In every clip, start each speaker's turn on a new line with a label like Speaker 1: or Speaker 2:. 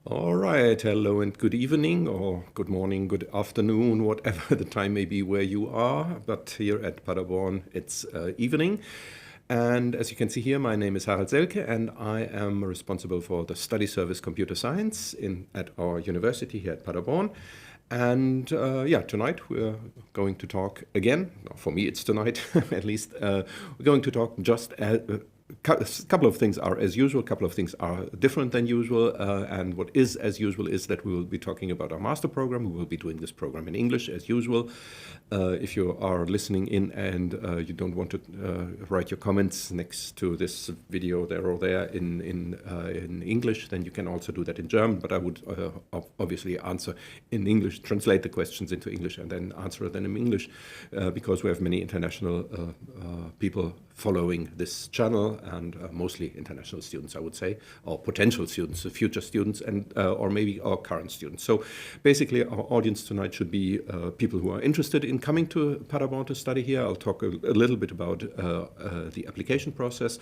Speaker 1: All right, hello and good evening, or good morning, good afternoon, whatever the time may be where you are. But here at Paderborn, it's evening. And as you can see here, my name is Harald Selke, and I am responsible for the study service computer science at our university here at Paderborn. And tonight we're going to talk again. For me, it's tonight, at least. We're going to talk just a couple of things are as usual, a couple of things are different than usual, and what is as usual is that we will be talking about our master program. We will be doing this program in English as usual. If you are listening in and you don't want to write your comments next to this video there or there in English, then you can also do that in German, but I would obviously answer in English, translate the questions into English and then answer them in English, because we have many international people following this channel, and mostly international students, I would say, or potential students, future students, and or maybe our current students. So basically our audience tonight should be people who are interested in coming to Paderborn to study here. I'll talk a little bit about the application process,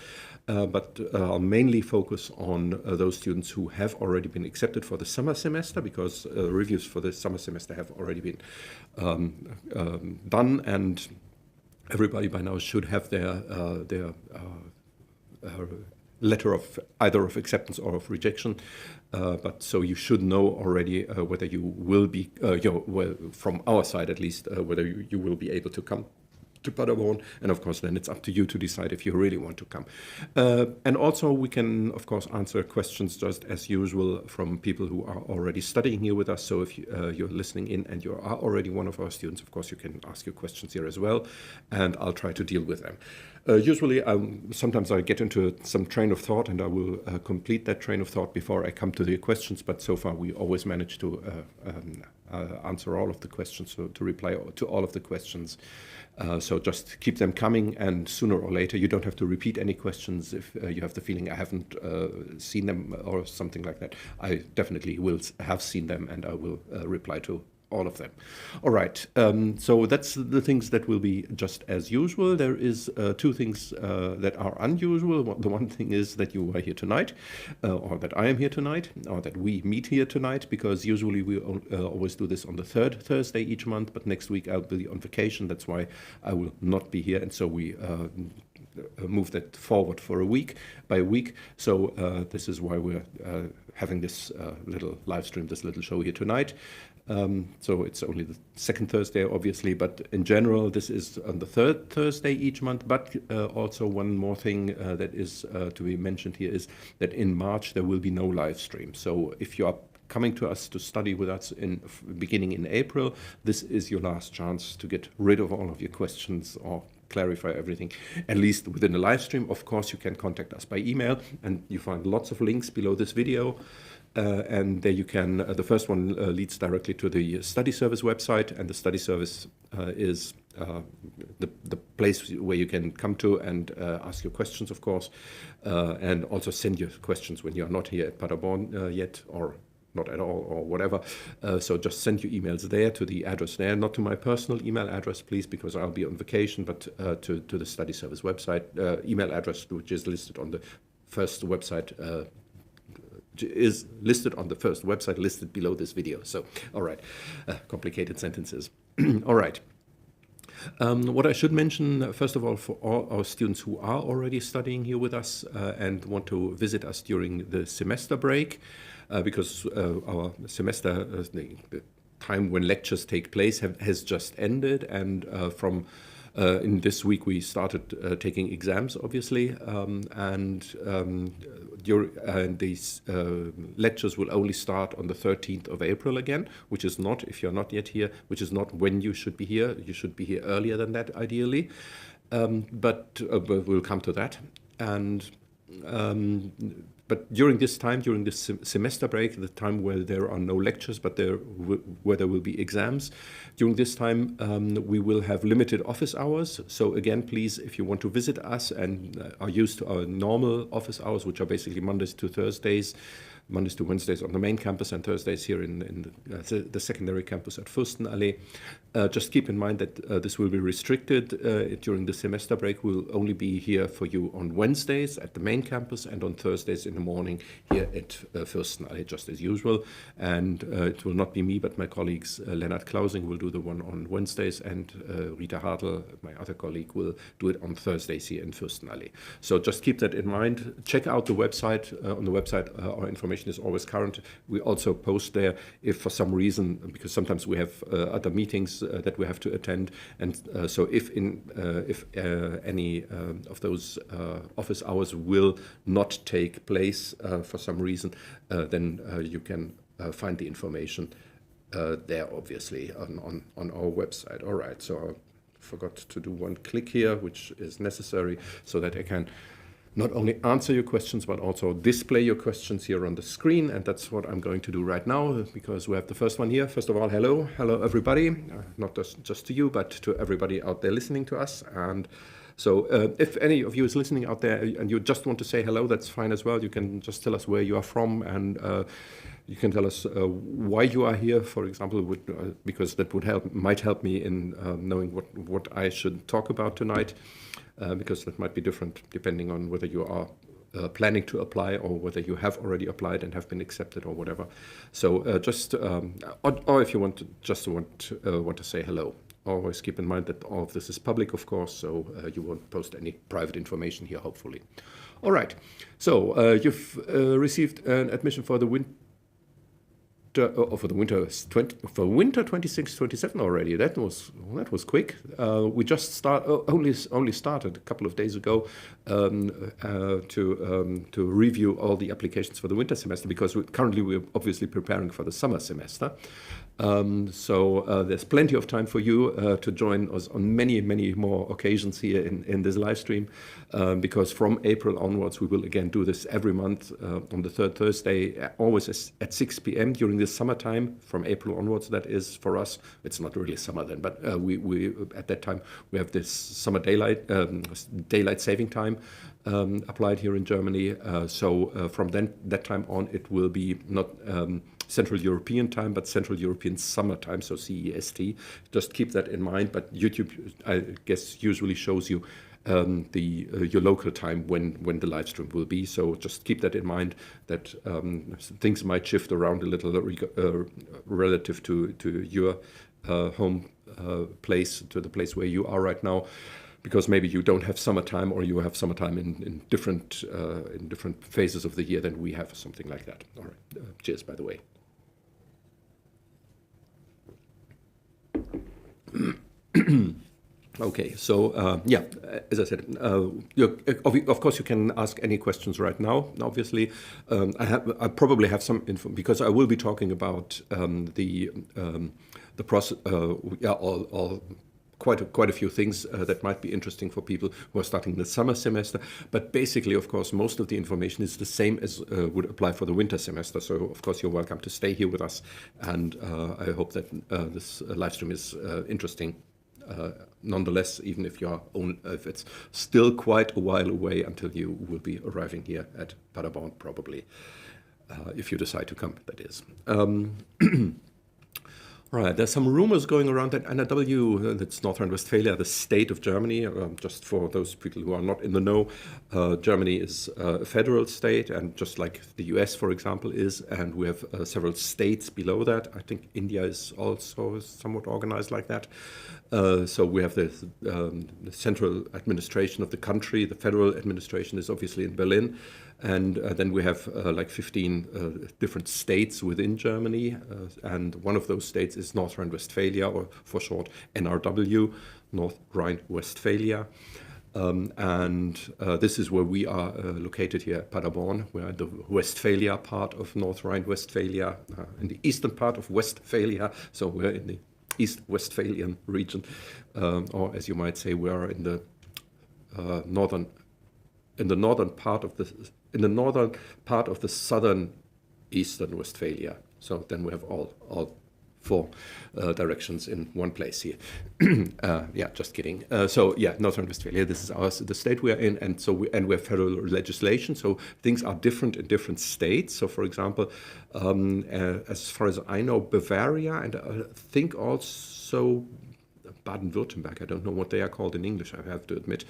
Speaker 1: but I'll mainly focus on those students who have already been accepted for the summer semester, because reviews for the summer semester have already been done, and everybody by now should have their letter of either of acceptance or of rejection. But so you should know already whether you will be, well, from our side at least, whether you will be able to come to Paderborn, and of course then it's up to you to decide if you really want to come. And also we can of course answer questions just as usual from people who are already studying here with us. So if you're listening in and you are already one of our students, of course you can ask your questions here as well, and I'll try to deal with them. Usually sometimes I get into some train of thought and I will complete that train of thought before I come to the questions, but so far we always manage to answer all of the questions, so to reply to all of the questions. So just keep them coming, and sooner or later you don't have to repeat any questions if you have the feeling I haven't seen them or something like that. I definitely will have seen them, and I will reply to all of them. All right, so that's the things that will be just as usual. There is two things that are unusual. The one thing is that you are here tonight, or that I am here tonight, or that we meet here tonight, because usually we always do this on the third Thursday each month, but next week I'll be on vacation. That's why I will not be here, and so we move that forward for by a week. So this is why we're having this little live stream, this little show here tonight. So it's only the second Thursday, obviously, but in general, this is on the third Thursday each month. But also one more thing that is to be mentioned here is that in March, there will be no live stream. So if you are coming to us to study with us beginning in April, this is your last chance to get rid of all of your questions or clarify everything, at least within the live stream. Of course, you can contact us by email, and you find lots of links below this video. And there you can, the first one leads directly to the study service website, and the study service is the place where you can come to and ask your questions, of course, and also send your questions when you are not here at Paderborn yet, or not at all, or whatever. So just send your emails there to the address there, not to my personal email address, please, because I'll be on vacation, but to the study service website email address, which is listed on the first website, is listed on the first website listed below this video. So, all right, complicated sentences. All right. What I should mention, first of all, for all our students who are already studying here with us and want to visit us during the semester break, because our semester, the time when lectures take place, has just ended, and from in this week we started taking exams, obviously, and these lectures will only start on the 13th of April again, which is not, if you're not yet here, which is not when you should be here. You should be here earlier than that, ideally, but we'll come to that. And but during this time, during this semester break, the time where there are no lectures, but where there will be exams, during this time we will have limited office hours. So again, please, if you want to visit us and are used to our normal office hours, which are basically Mondays to Thursdays, Mondays to Wednesdays on the main campus and Thursdays here in the secondary campus at Fürstenallee. Just keep in mind that this will be restricted during the semester break. We'll only be here for you on Wednesdays at the main campus and on Thursdays in the morning here at Fürstenallee, just as usual. And it will not be me, but my colleagues Lennart Klausing will do the one on Wednesdays, and Rita Hartl, my other colleague, will do it on Thursdays here in Fürstenallee. So just keep that in mind. Check out the website. On the website, our information is always current. We also post there if for some reason, because sometimes we have other meetings that we have to attend, and so if any of those office hours will not take place for some reason, then you can find the information there, obviously, on our website. All right, so I forgot to do one click here, which is necessary so that I can not only answer your questions, but also display your questions here on the screen. And that's what I'm going to do right now, because we have the first one here. First of all, hello everybody, not just to you, but to everybody out there listening to us. And so if any of you is listening out there and you just want to say hello, that's fine as well. You can just tell us where you are from, and you can tell us why you are here, for example, because that might help me in knowing what I should talk about tonight. Because that might be different depending on whether you are planning to apply or whether you have already applied and have been accepted or whatever. So or if you want to say hello. Always keep in mind that all of this is public, of course, so you won't post any private information here, hopefully. All right. So you've received an admission for the winter 26-27 already. That was quick. We just only started a couple of days ago to review all the applications for the winter semester, because currently we're obviously preparing for the summer semester. So there's plenty of time for you to join us on many more occasions here in this live stream, because from April onwards we will again do this every month on the third Thursday, always at 6 p.m. during the summertime. From April onwards, that is for us. It's not really summer then, but we at that time we have this summer daylight saving time applied here in Germany. So from that time on, it will be not Central European time, but Central European Summer Time, so CEST. Just keep that in mind. But YouTube, I guess, usually shows you your local time when the live stream will be. So just keep that in mind, that things might shift around a little relative to your home place, to the place where you are right now, because maybe you don't have summertime, or you have summertime in different phases of the year than we have, something like that. All right. Cheers, by the way. Okay, so as I said, of course you can ask any questions right now. Obviously, I probably have some info, because I will be talking about the process. Quite a few things that might be interesting for people who are starting the summer semester. But basically, of course, most of the information is the same as would apply for the winter semester. So, of course, you're welcome to stay here with us. And I hope that this live stream is interesting. Nonetheless, even if if it's still quite a while away until you will be arriving here at Paderborn, probably, if you decide to come, that is. Right, there's some rumors going around that NRW, that's North Rhine-Westphalia, the state of Germany. Just for those people who are not in the know, Germany is a federal state, and just like the US, for example, is, and we have several states below that. I think India is also somewhat organized like that. So we have the central administration of the country. The federal administration is obviously in Berlin. And then we have like 15 different states within Germany. And one of those states is North Rhine-Westphalia, or for short, NRW, North Rhine-Westphalia. And this is where we are located here at Paderborn. We're in the Westphalia part of North Rhine-Westphalia, in the eastern part of Westphalia. So we're in the East Westphalian region, or as you might say, we are in the northern part of the southern eastern Westphalia. So then we have all 4 directions in one place here. Yeah, just kidding. So yeah, North Rhine-Westphalia. This is the state we are in, and so we have federal legislation. So things are different in different states. So for example, as far as I know, Bavaria and I think also Baden-Württemberg. I don't know what they are called in English. I have to admit.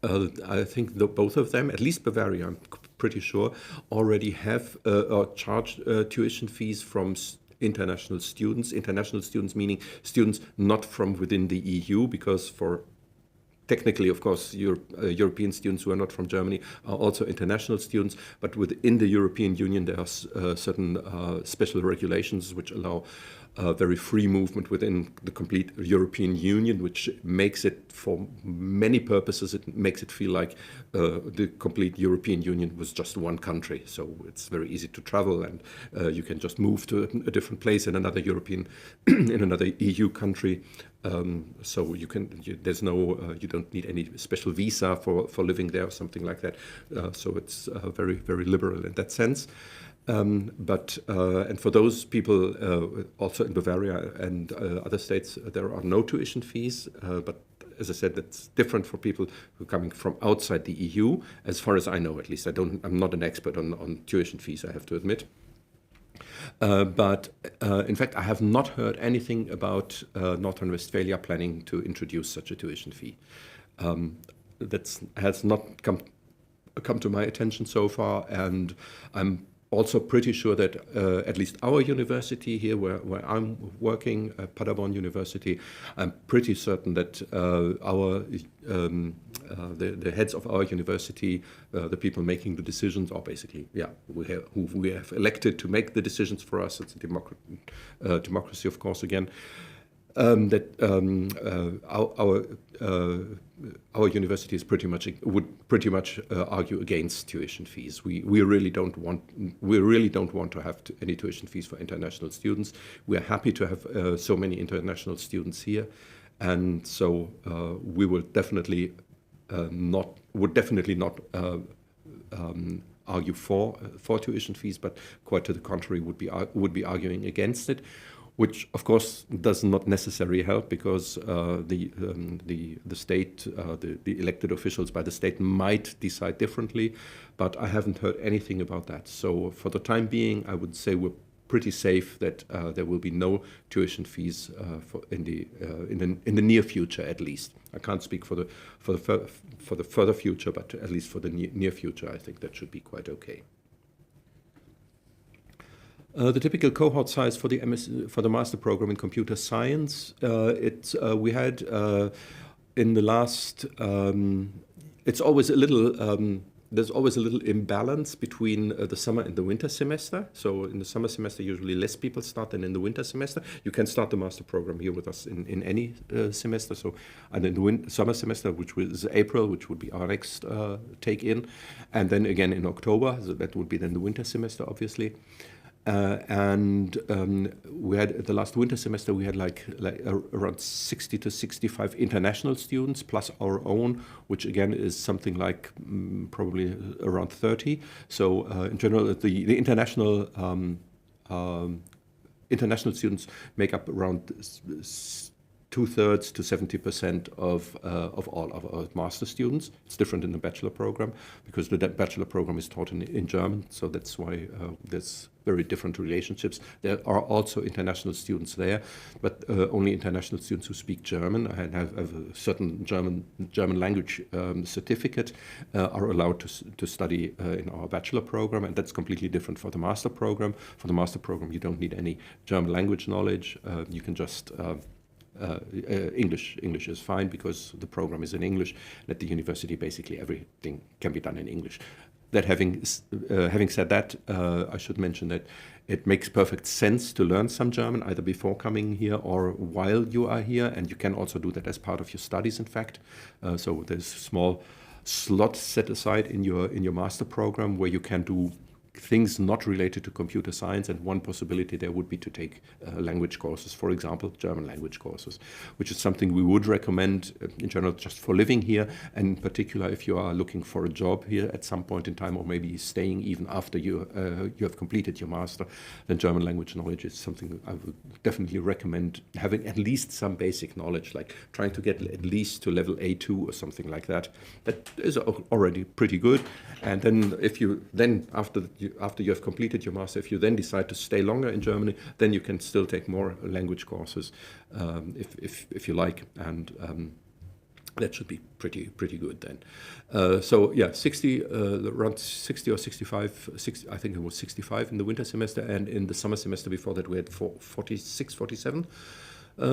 Speaker 1: I think both of them, at least Bavaria, I'm pretty sure, already have or charge tuition fees from international students. International students meaning students not from within the EU, because for technically, of course, European students who are not from Germany are also international students, but within the European Union there are certain special regulations which allow very free movement within the complete European Union, which makes it, for many purposes, it makes it feel like the complete European Union was just one country. So it's very easy to travel, and you can just move to a different place in another in another EU country. So you don't need any special visa for living there or something like that. So it's very, very liberal in that sense. And for those people, also in Bavaria and other states, there are no tuition fees. But as I said, that's different for people who are coming from outside the EU. As far as I know, at least, I'm not an expert on tuition fees, I have to admit. But in fact, I have not heard anything about North Rhine-Westphalia planning to introduce such a tuition fee. That has not come to my attention so far, and I'm also pretty sure that at least our university here, where I'm working, Paderborn University, I'm pretty certain that the heads of our university, the people making the decisions, are basically, who we have elected to make the decisions for us. It's a democracy, of course, again. Our university would pretty much argue against tuition fees. We really don't want to have any tuition fees for international students. We are happy to have so many international students here, and so we will definitely not argue for tuition fees, but quite to the contrary, would be arguing against it, which of course does not necessarily help, because the state, the elected officials by the state might decide differently, but I haven't heard anything about that. So for the time being, I would say we're pretty safe that there will be no tuition fees in the near future, at least. I can't speak for the further future, but at least for the near future, I think that should be quite okay. The typical cohort size for the master program in computer science, we had in the last. It's always a little. There's always a little imbalance between the summer and the winter semester. So in the summer semester, usually less people start than in the winter semester. You can start the master program here with us in any semester. So, and in the summer semester, which was April, which would be our next take in, and then again in October. So that would be then the winter semester, obviously. We had the last winter semester, we had like around 60 to 65 international students plus our own, which again is something like probably around 30. So in general, the international students make up around 2/3 to 70% of all of our master students. It's different in the bachelor program, because the bachelor program is taught in German, so that's why there's very different relationships. There are also international students there, but only international students who speak German and have a certain German language certificate are allowed to study in our bachelor program, and that's completely different for the master program. For the master program, you don't need any German language knowledge. You can just English is fine, because the program is in English. At the university, basically everything can be done in English. That having said that, I should mention that it makes perfect sense to learn some German, either before coming here or while you are here, and you can also do that as part of your studies, in fact. So there's a small slot set aside in your master program where you can do things not related to computer science, and one possibility there would be to take language courses, for example, German language courses, which is something we would recommend in general just for living here, and in particular if you are looking for a job here at some point in time, or maybe staying even after you have completed your master, then German language knowledge is something I would definitely recommend having at least some basic knowledge, like trying to get at least to level A2 or something like that. That is already pretty good. And then if you then after you have completed your master, if you then decide to stay longer in Germany, then you can still take more language courses if you like, and that should be pretty good then. So yeah, 60 around 60 or 65, 60, I think it was 65 in the winter semester, and in the summer semester before that we had 46, 47.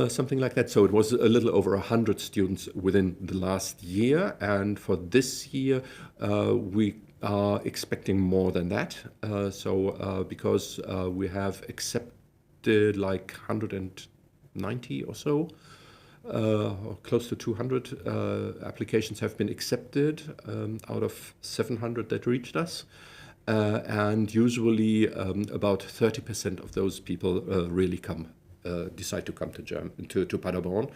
Speaker 1: Something like that. So it was a little over 100 students within the last year. And for this year, we are expecting more than that. Because we have accepted like 190 or so, or close to 200 applications have been accepted out of 700 that reached us. And usually about 30% of those people really decide to come to Paderborn.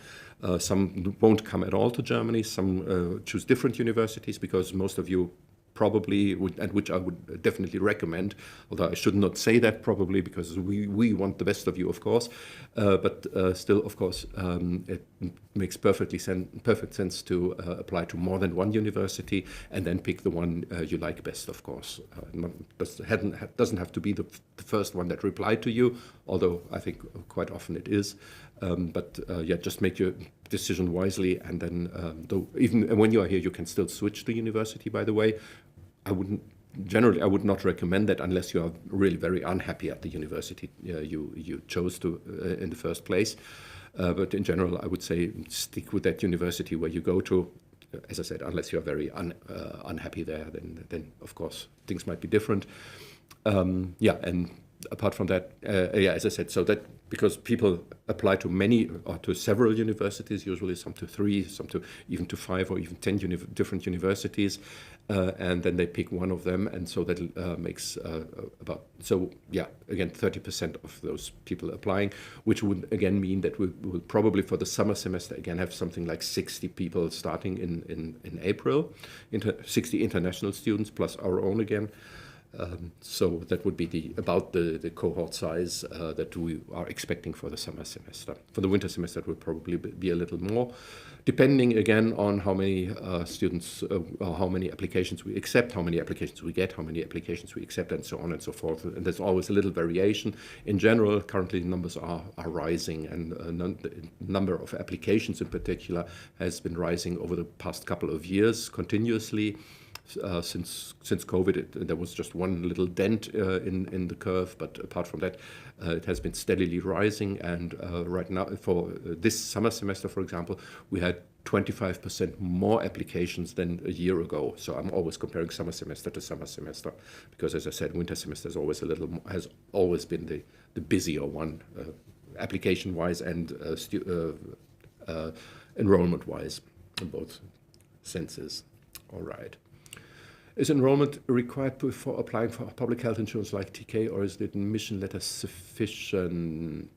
Speaker 1: Some won't come at all to Germany. Some choose different universities, because most of you probably would, and which I would definitely recommend, although I should not say that probably, because we want the best of you, of course, but still, of course, it makes perfect sense to apply to more than one university and then pick the one you like best, of course. Doesn't have to be the first one that replied to you, although I think quite often it is. Yeah, just make your decision wisely, and then though even when you are here, you can still switch the university, by the way. I would not recommend that unless you are really very unhappy at the university you chose to in the first place. But in general, I would say stick with that university where you go to. As I said, unless you are very unhappy there, then of course things might be different. Yeah, and apart from that, yeah, as I said, so that because people apply to many or to several universities, usually some to 3, some to even to 5 or even 10 different universities, and then they pick one of them, and so that makes yeah, again 30% of those people applying, which would again mean that we will probably for the summer semester again have something like 60 people starting in April, 60 international students plus our own again. So that would be about the cohort size that we are expecting for the summer semester. For the winter semester, it will probably be a little more, depending again on how many students, or how many applications we accept, how many applications we get, how many applications we accept, and so on and so forth. And there's always a little variation. In general, currently the numbers are rising, and the number of applications in particular has been rising over the past couple of years continuously. Since COVID, there was just one little dent in the curve, but apart from that, it has been steadily rising. And right now, for this summer semester, for example, we had 25% more applications than a year ago. So I'm always comparing summer semester to summer semester, because, as I said, winter semester has always been the busier one, application-wise and enrollment-wise, in both senses. All right. Is enrollment required before applying for public health insurance like TK, or is the admission letter sufficient?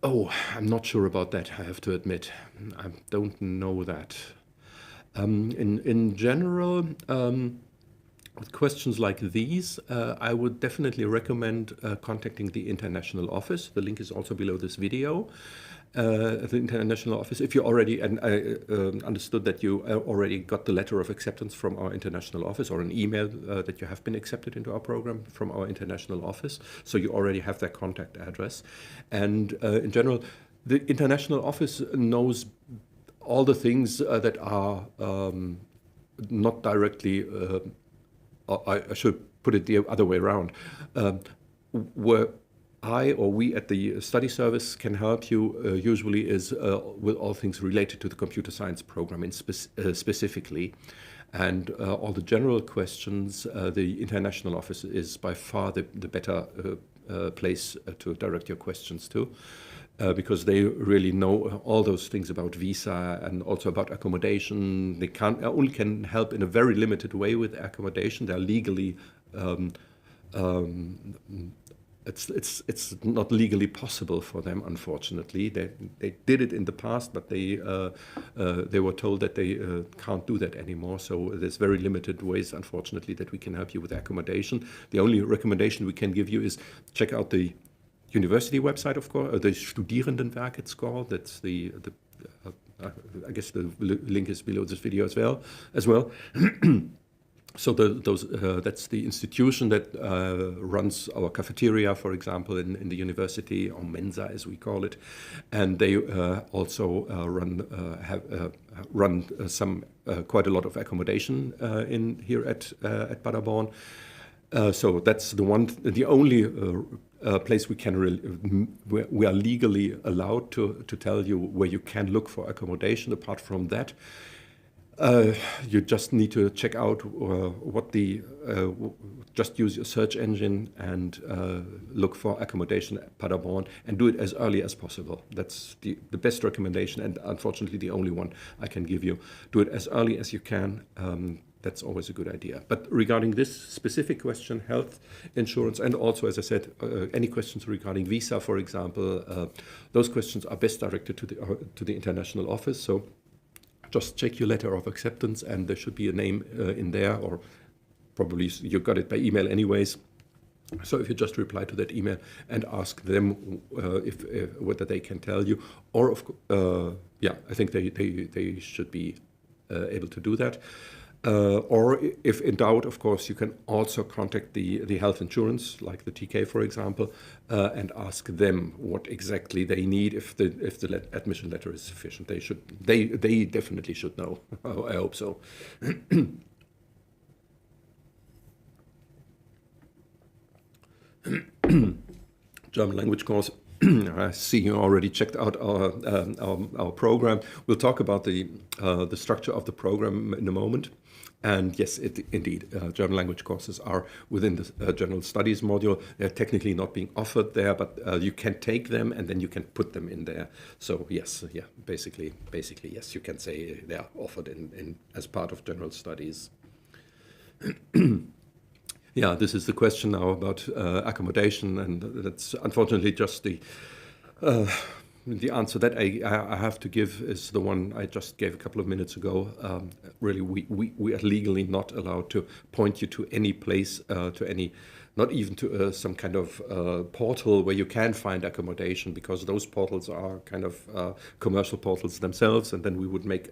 Speaker 1: Oh, I'm not sure about that, I have to admit. I don't know that. In general, with questions like these, I would definitely recommend contacting the international office. The link is also below this video. The international office, if you already, and I understood that you already got the letter of acceptance from our international office, or an email that you have been accepted into our program from our international office, so you already have their contact address. And in general, the international office knows all the things that are not directly, I should put it the other way around, where I or we at the study service can help you usually is with all things related to the computer science program specifically. And all the general questions, the international office is by far the better place to direct your questions to. because they really know all those things about visa and also about accommodation. They only can help in a very limited way with accommodation. They're legally it's not legally possible for them, unfortunately. They did it in the past, but they were told that they can't do that anymore. So there's very limited ways, unfortunately, that we can help you with accommodation. The only recommendation we can give you is check out the university website, of course, the Studierendenwerk it's called. That's I guess the link is below this video as well. So that's the institution that runs our cafeteria, for example, in the university, or Mensa as we call it, and they also run some quite a lot of accommodation in here at Paderborn. So that's the only place we are legally allowed to tell you where you can look for accommodation. Apart from that, you just need to check out just use your search engine and look for accommodation at Paderborn, and do it as early as possible. That's the best recommendation, and unfortunately the only one I can give you. Do it as early as you can. That's always a good idea. But regarding this specific question, health insurance, and also, as I said, any questions regarding visa, for example, those questions are best directed to the international office. So just check your letter of acceptance, and there should be a name in there, or probably you got it by email anyways. So if you just reply to that email and ask them whether they can tell you, or I think they should be able to do that. Or if in doubt, of course, you can also contact the health insurance, like the TK, for example, and ask them what exactly they need. If the admission letter is sufficient, they definitely should know. I hope so. German language course. I see you already checked out our program. We'll talk about the structure of the program in a moment. And yes, indeed, German language courses are within the general studies module. They're technically not being offered there, but you can take them and then you can put them in there. So yes, basically yes, you can say they are offered in as part of general studies. Yeah, this is the question now about accommodation, and that's unfortunately just the answer that I have to give is the one I just gave a couple of minutes ago. Really, we are legally not allowed to point you to any place, not even to some kind of portal where you can find accommodation, because those portals are kind of commercial portals themselves, and then we would make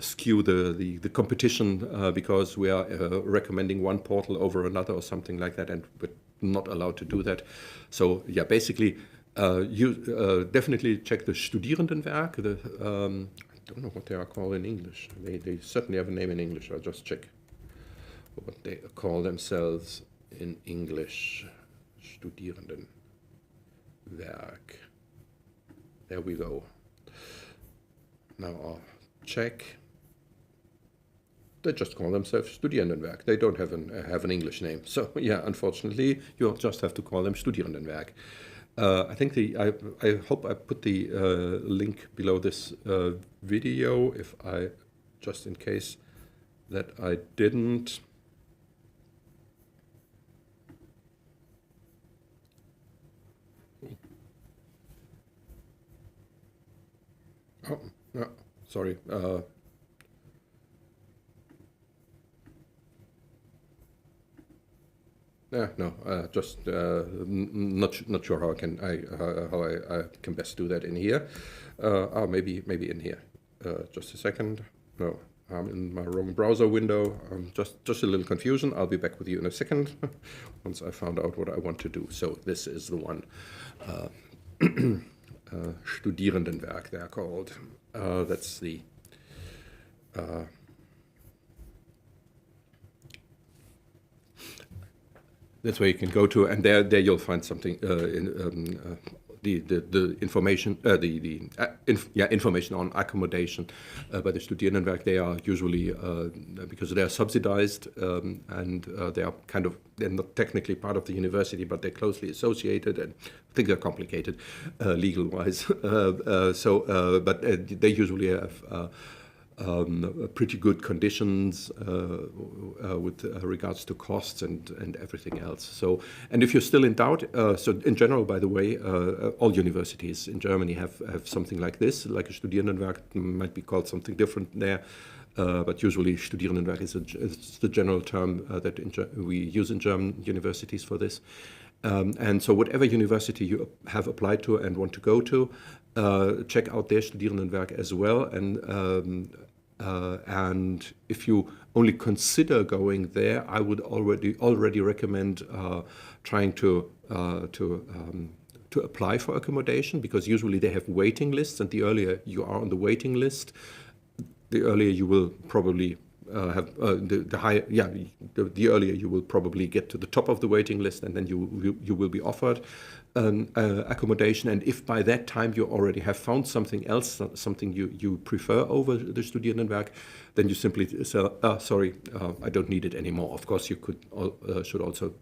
Speaker 1: skew the competition because we are recommending one portal over another or something like that, and we're not allowed to do that. So yeah, basically you definitely check the Studierendenwerk. I don't know what they are called in English. They certainly have a name in English. I'll just check what they call themselves in English. Studierendenwerk. There we go. Now I'll check. They just call themselves Studierendenwerk. They don't have an English name. So yeah, unfortunately, you just have to call them Studierendenwerk. I think I hope I put the link below this video, just in case that I didn't. Oh, no, sorry. Just not sure how I can best do that in here. Maybe in here. Just a second. No, I'm in my wrong browser window. Just a little confusion. I'll be back with you in a second once I found out what I want to do. So this is the one. Studierendenwerk, they're called. That's the that's where you can go to, and there you'll find something the information, information on accommodation by the Studierendenwerk. They are usually, because they are subsidized, and they're not technically part of the university, but they're closely associated, and things are complicated legal-wise. But they usually have pretty good conditions with regards to costs and everything else. So, and if you're still in doubt, so in general, by the way, all universities in Germany have something like this, like a Studierendenwerk. Might be called something different there, but usually Studierendenwerk is the general term that we use in German universities for this. And so whatever university you have applied to and want to go to, check out their Studierendenwerk as well. And if you only consider going there, I would already recommend trying to apply for accommodation, because usually they have waiting lists, and the earlier you are on the waiting list, the earlier you will probably the earlier you will probably get to the top of the waiting list, and then you will be offered accommodation. And if by that time you already have found something else, something you prefer over the Studierendenwerk, then you simply say, sorry, I don't need it anymore. Of course, you should also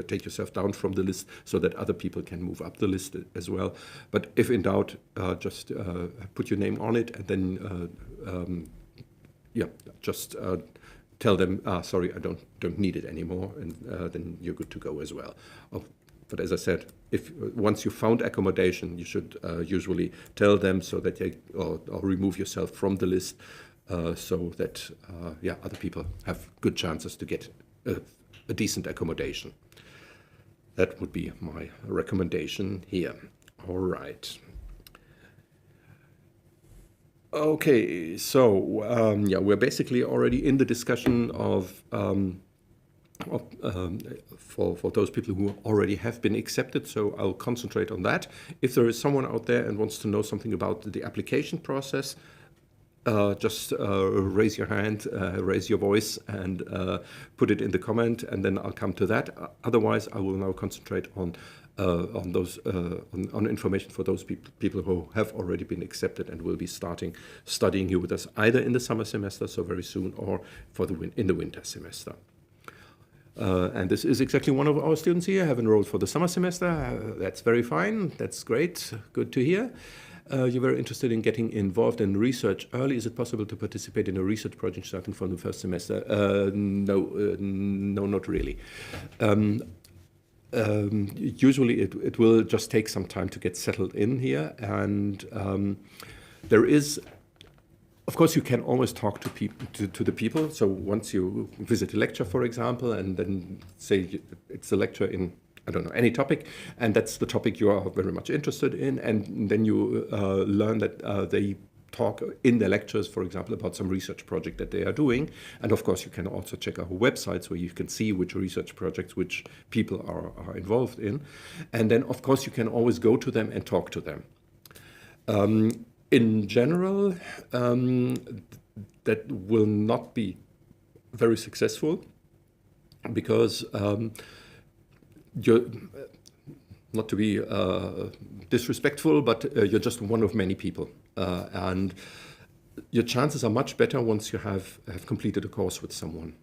Speaker 1: take yourself down from the list so that other people can move up the list as well. But if in doubt, just put your name on it, and then just tell them, sorry, I don't need it anymore, and then you're good to go as well. But as I said, once you found accommodation, you should usually tell them, so that or remove yourself from the list, so that other people have good chances to get a decent accommodation. That would be my recommendation here. All right. Okay, so we're basically already in the discussion of for those people who already have been accepted. So I'll concentrate on that. If there is someone out there and wants to know something about the application process, just raise your hand, raise your voice, and put it in the comment, and then I'll come to that. Otherwise, I will now concentrate on information for those people who have already been accepted and will be studying here with us, either in the summer semester, so very soon, or in the winter semester. And this is exactly one of our students here, have enrolled for the summer semester. That's very fine. That's great. Good to hear. You're very interested in getting involved in research early. Is it possible to participate in a research project starting from the first semester? No, not really. Usually it will just take some time to get settled in here, and there is, of course, you can always talk to the people. So once you visit a lecture, for example, and then say it's a lecture in, I don't know, any topic, and that's the topic you are very much interested in, and then you learn that they talk in their lectures, for example, about some research project that they are doing. And of course, you can also check our websites where you can see which research projects which people are involved in. And then, of course, you can always go to them and talk to them. In general, that will not be very successful, because you're, not to be disrespectful, but you're just one of many people. And your chances are much better once you have completed a course with someone,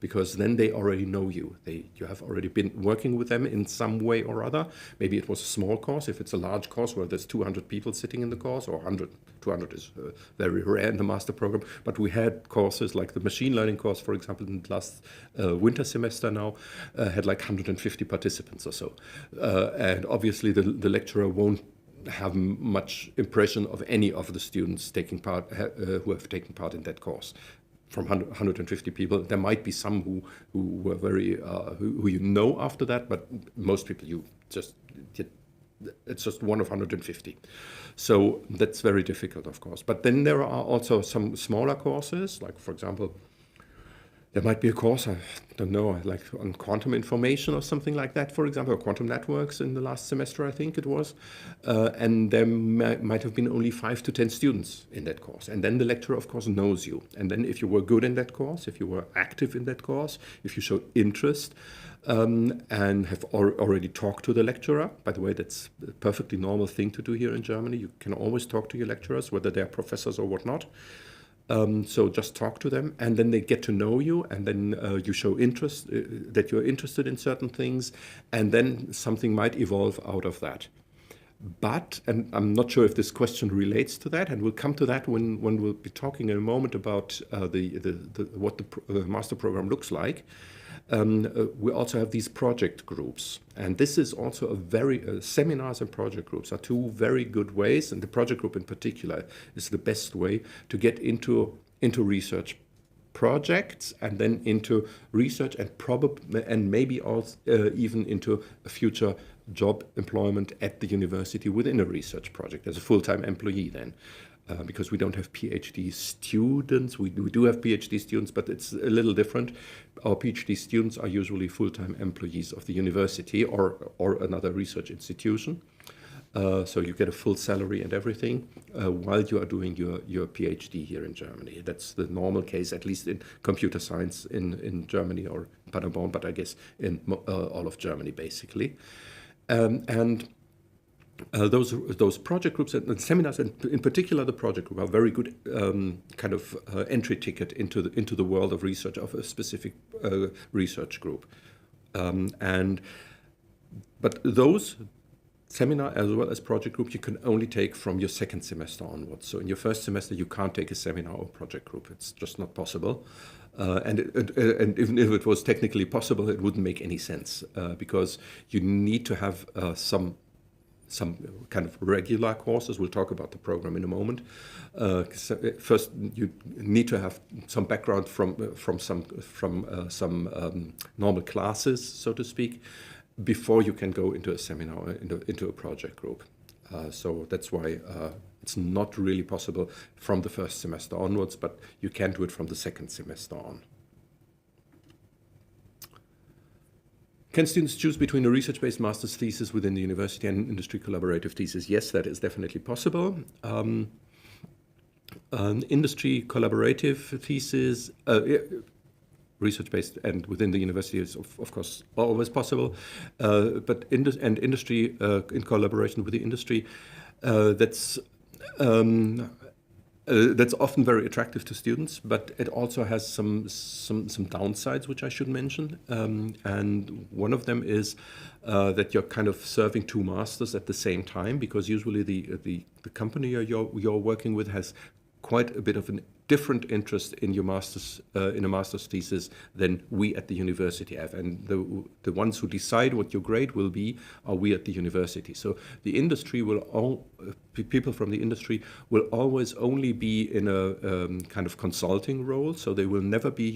Speaker 1: because then they already know you. You have already been working with them in some way or other. Maybe it was a small course. If it's a large course where there's 200 people sitting in the course, or 200 is very rare in the master program. But we had courses like the machine learning course, for example, in the last winter semester now, had like 150 participants or so. And obviously the lecturer won't have much impression of any of the students taking part who have taken part in that course. From 150 people, there might be some who were very who you know after that, but most people it's just one of 150. So that's very difficult, of course. But then there are also some smaller courses, like, for example, There might be a course, I don't know, like on quantum information or something like that, for example, or quantum networks in the last semester, I think it was. And there might have been only 5 to 10 students in that course. And then the lecturer, of course, knows you. And then if you were good in that course, if you were active in that course, if you showed interest, and have already talked to the lecturer. By the way, that's a perfectly normal thing to do here in Germany. You can always talk to your lecturers, whether they're professors or whatnot. So just talk to them, and then they get to know you, and then you show interest, that you're interested in certain things, and then something might evolve out of that. But, and I'm not sure if this question relates to that, and we'll come to that when we'll be talking in a moment about what the master program looks like. We also have these project groups, and this is also a very seminars and project groups are two very good ways, and the project group in particular is the best way to get into research projects, and then into research, and maybe also even into a future job employment at the university within a research project as a full-time employee then. Because we don't have PhD students. We do have PhD students, but it's a little different. Our PhD students are usually full-time employees of the university or another research institution. So you get a full salary and everything while you are doing your PhD here in Germany. That's the normal case, at least in computer science in Germany or Paderborn, but I guess in all of Germany, basically. Those project groups and seminars, and in particular the project group, are very good kind of entry ticket into the world of research of a specific research group. But those seminar as well as project group you can only take from your second semester onwards. So in your first semester you can't take a seminar or project group. It's just not possible. And even if it was technically possible, it wouldn't make any sense because you need to have some kind of regular courses. We'll talk about the program in a moment. First, you need to have some background from some normal classes, so to speak, before you can go into a seminar, into a project group. So that's why it's not really possible from the first semester onwards, but you can do it from the second semester on. Can students choose between a research-based master's thesis within the university and an industry collaborative thesis? Yes, that is definitely possible. An industry collaborative thesis, research-based and within the university is of course always possible, but industry in collaboration with the industry, that's often very attractive to students, but it also has some downsides which I should mention. And one of them is that you're kind of serving two masters at the same time, because usually the company you're working with has quite a bit of a different interest in your master's in a master's thesis than we at the university have, and the ones who decide what your grade will be are we at the university. So the industry people from the industry will always only be in a kind of consulting role, so they will never be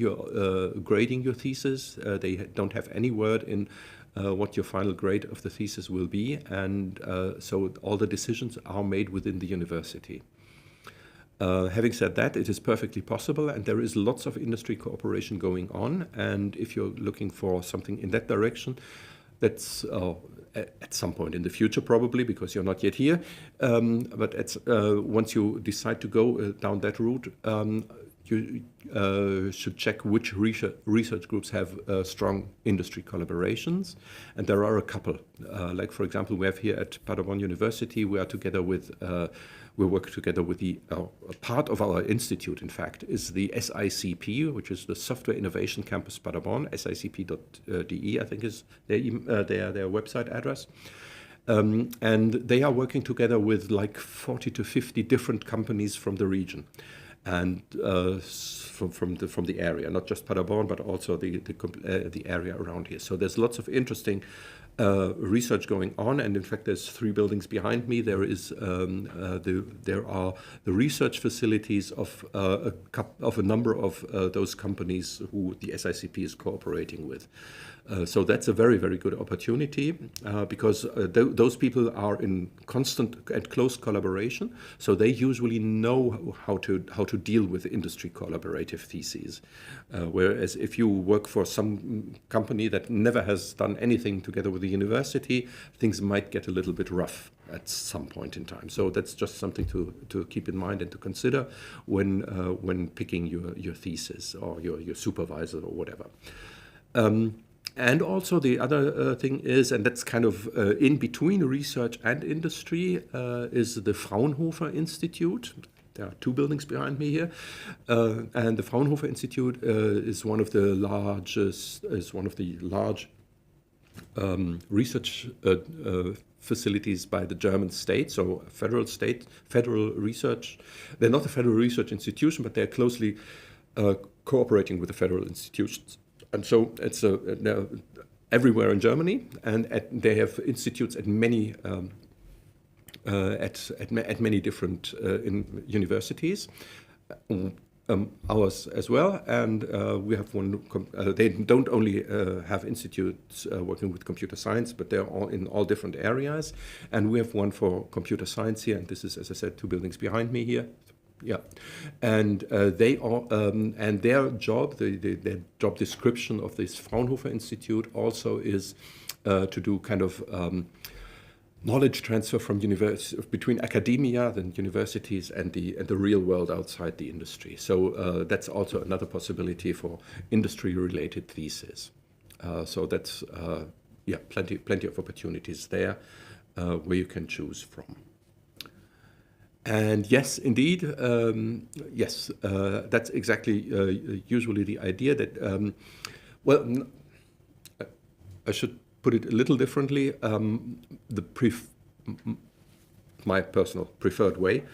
Speaker 1: grading your thesis. They don't have any word in what your final grade of the thesis will be, and so all the decisions are made within the university. Having said that, it is perfectly possible, and there is lots of industry cooperation going on, and if you're looking for something in that direction, that's at some point in the future probably, because you're not yet here, but once you decide to go down that route, you should check which research groups have strong industry collaborations, and there are a couple. Like for example, we have here at Paderborn University, we work together with the part of our institute. In fact, is the SICP, which is the Software Innovation Campus Paderborn. SICP.de, I think, is their website address. And they are working together with like 40 to 50 different companies from the region, and from the area, not just Paderborn, but also the area around here. So there's lots of interesting research going on, and in fact, there's 3 buildings behind me. There is there are the research facilities of a number of those companies who the SICP is cooperating with. So that's a very, very good opportunity because those people are in constant and close collaboration. So they usually know how to deal with industry collaborative theses. Whereas if you work for some company that never has done anything together with the university, things might get a little bit rough at some point in time. So that's just something to keep in mind and to consider when picking your thesis or your supervisor or whatever. And also the other thing is, and that's kind of in between research and industry, is the Fraunhofer Institute. There are 2 buildings behind me here, and the Fraunhofer Institute is one of the large research facilities by the German state, so federal research. They're not a federal research institution, but they're closely cooperating with the federal institutions. And so it's everywhere in Germany, and they have institutes at many at many different universities. Ours as well, and we have one. They don't only have institutes working with computer science, but they're all in all different areas. And we have one for computer science here, and this is, as I said, 2 buildings behind me here. Yeah, and they are, and their job, their job description of this Fraunhofer Institute also is to do kind of knowledge transfer from between academia, then universities, and the real world outside the industry. So that's also another possibility for industry-related theses. So that's plenty of opportunities there where you can choose from. And yes, indeed, that's exactly usually the idea that, I should put it a little differently. My personal preferred way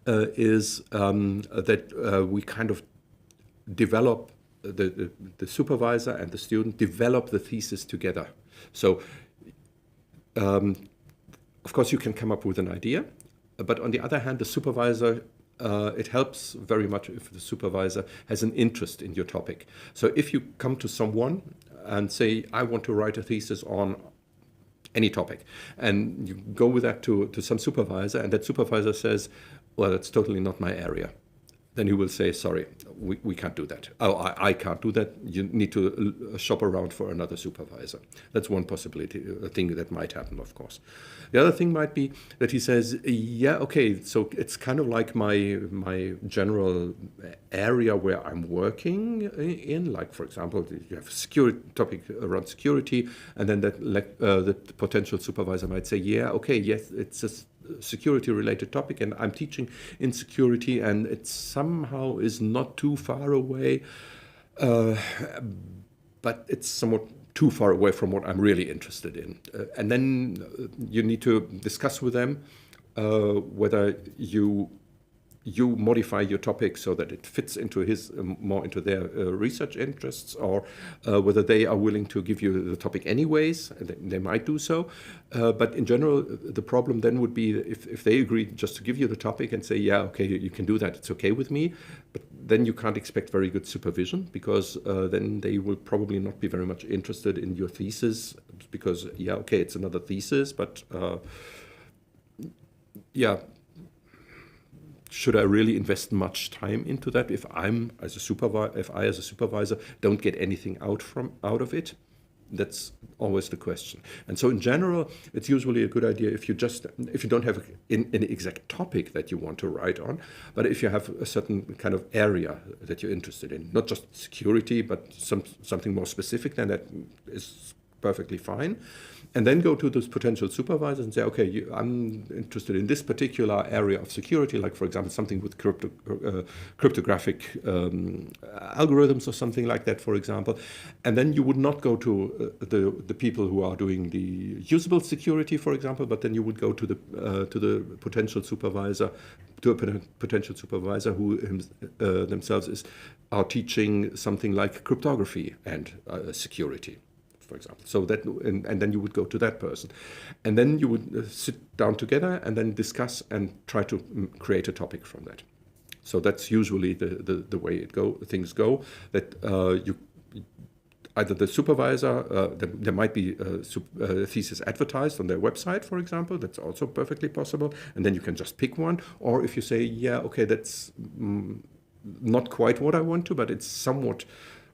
Speaker 1: is that we kind of develop, the supervisor and the student develop the thesis together. So, of course, you can come up with an idea. But on the other hand, the supervisor, it helps very much if the supervisor has an interest in your topic. So if you come to someone and say, I want to write a thesis on any topic, and you go with that to some supervisor, and that supervisor says, well, that's totally not my area, then he will say, sorry, we can't do that. Oh, I can't do that. You need to shop around for another supervisor. That's one possibility, a thing that might happen, of course. The other thing might be that he says, yeah, okay, so it's kind of like my general area where I'm working in, like, for example, you have a security topic around security, and then the potential supervisor might say, yeah, okay, yes, it's a security-related topic, and I'm teaching in security, and it somehow is not too far away, but it's somewhat too far away from what I'm really interested in. And then you need to discuss with them whether you modify your topic so that it fits into more into their research interests, or whether they are willing to give you the topic anyways. They might do so, but in general, the problem then would be if they agree just to give you the topic and say, yeah, okay, you can do that, it's okay with me, but then you can't expect very good supervision, because then they will probably not be very much interested in your thesis, because, yeah, okay, it's another thesis, but yeah, should I really invest much time into that if I as a supervisor don't get anything out of it? That's always the question. And so in general, it's usually a good idea if you don't have an exact topic that you want to write on, but if you have a certain kind of area that you're interested in, not just security, but something more specific, then that is perfectly fine. And then go to those potential supervisors and say, okay, I'm interested in this particular area of security, like, for example, something with cryptographic algorithms or something like that, for example. And then you would not go to the people who are doing the usable security, for example, but then you would go to the potential supervisor, to a potential supervisor who themselves are teaching something like cryptography and security, for example. So that, and then you would go to that person. And then you would sit down together and then discuss and try to create a topic from that. So that's usually the way things go, that you either the supervisor, there might be a thesis advertised on their website, for example. That's also perfectly possible. And then you can just pick one. Or if you say, yeah, okay, that's not quite what I want to, but it's somewhat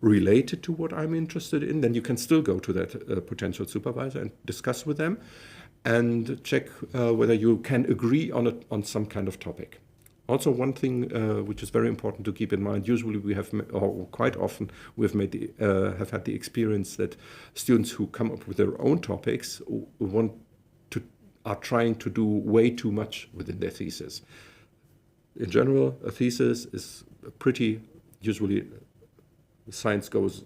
Speaker 1: related to what I'm interested in, then you can still go to that potential supervisor and discuss with them and check whether you can agree on some kind of topic. Also, one thing which is very important to keep in mind, usually we have, or quite often, have had the experience that students who come up with their own topics are trying to do way too much within their thesis. In general, a thesis is pretty, usually science goes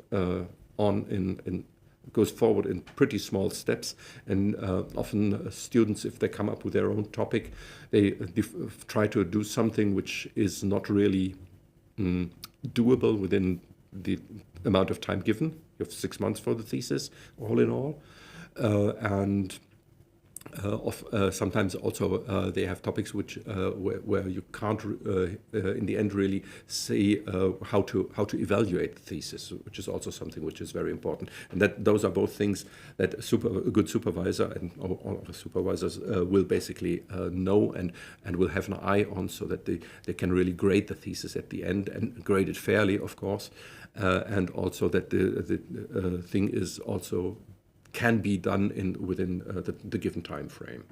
Speaker 1: goes forward in pretty small steps, and often students, if they come up with their own topic, they try to do something which is not really doable within the amount of time given. You have 6 months for the thesis, all in all, and sometimes also they have topics which where you can't in the end really say how to evaluate the thesis, which is also something which is very important. And that those are both things that a good supervisor and all the supervisors will basically know and will have an eye on, so that they can really grade the thesis at the end and grade it fairly, of course, and also that the thing is also can be done within the given time frame.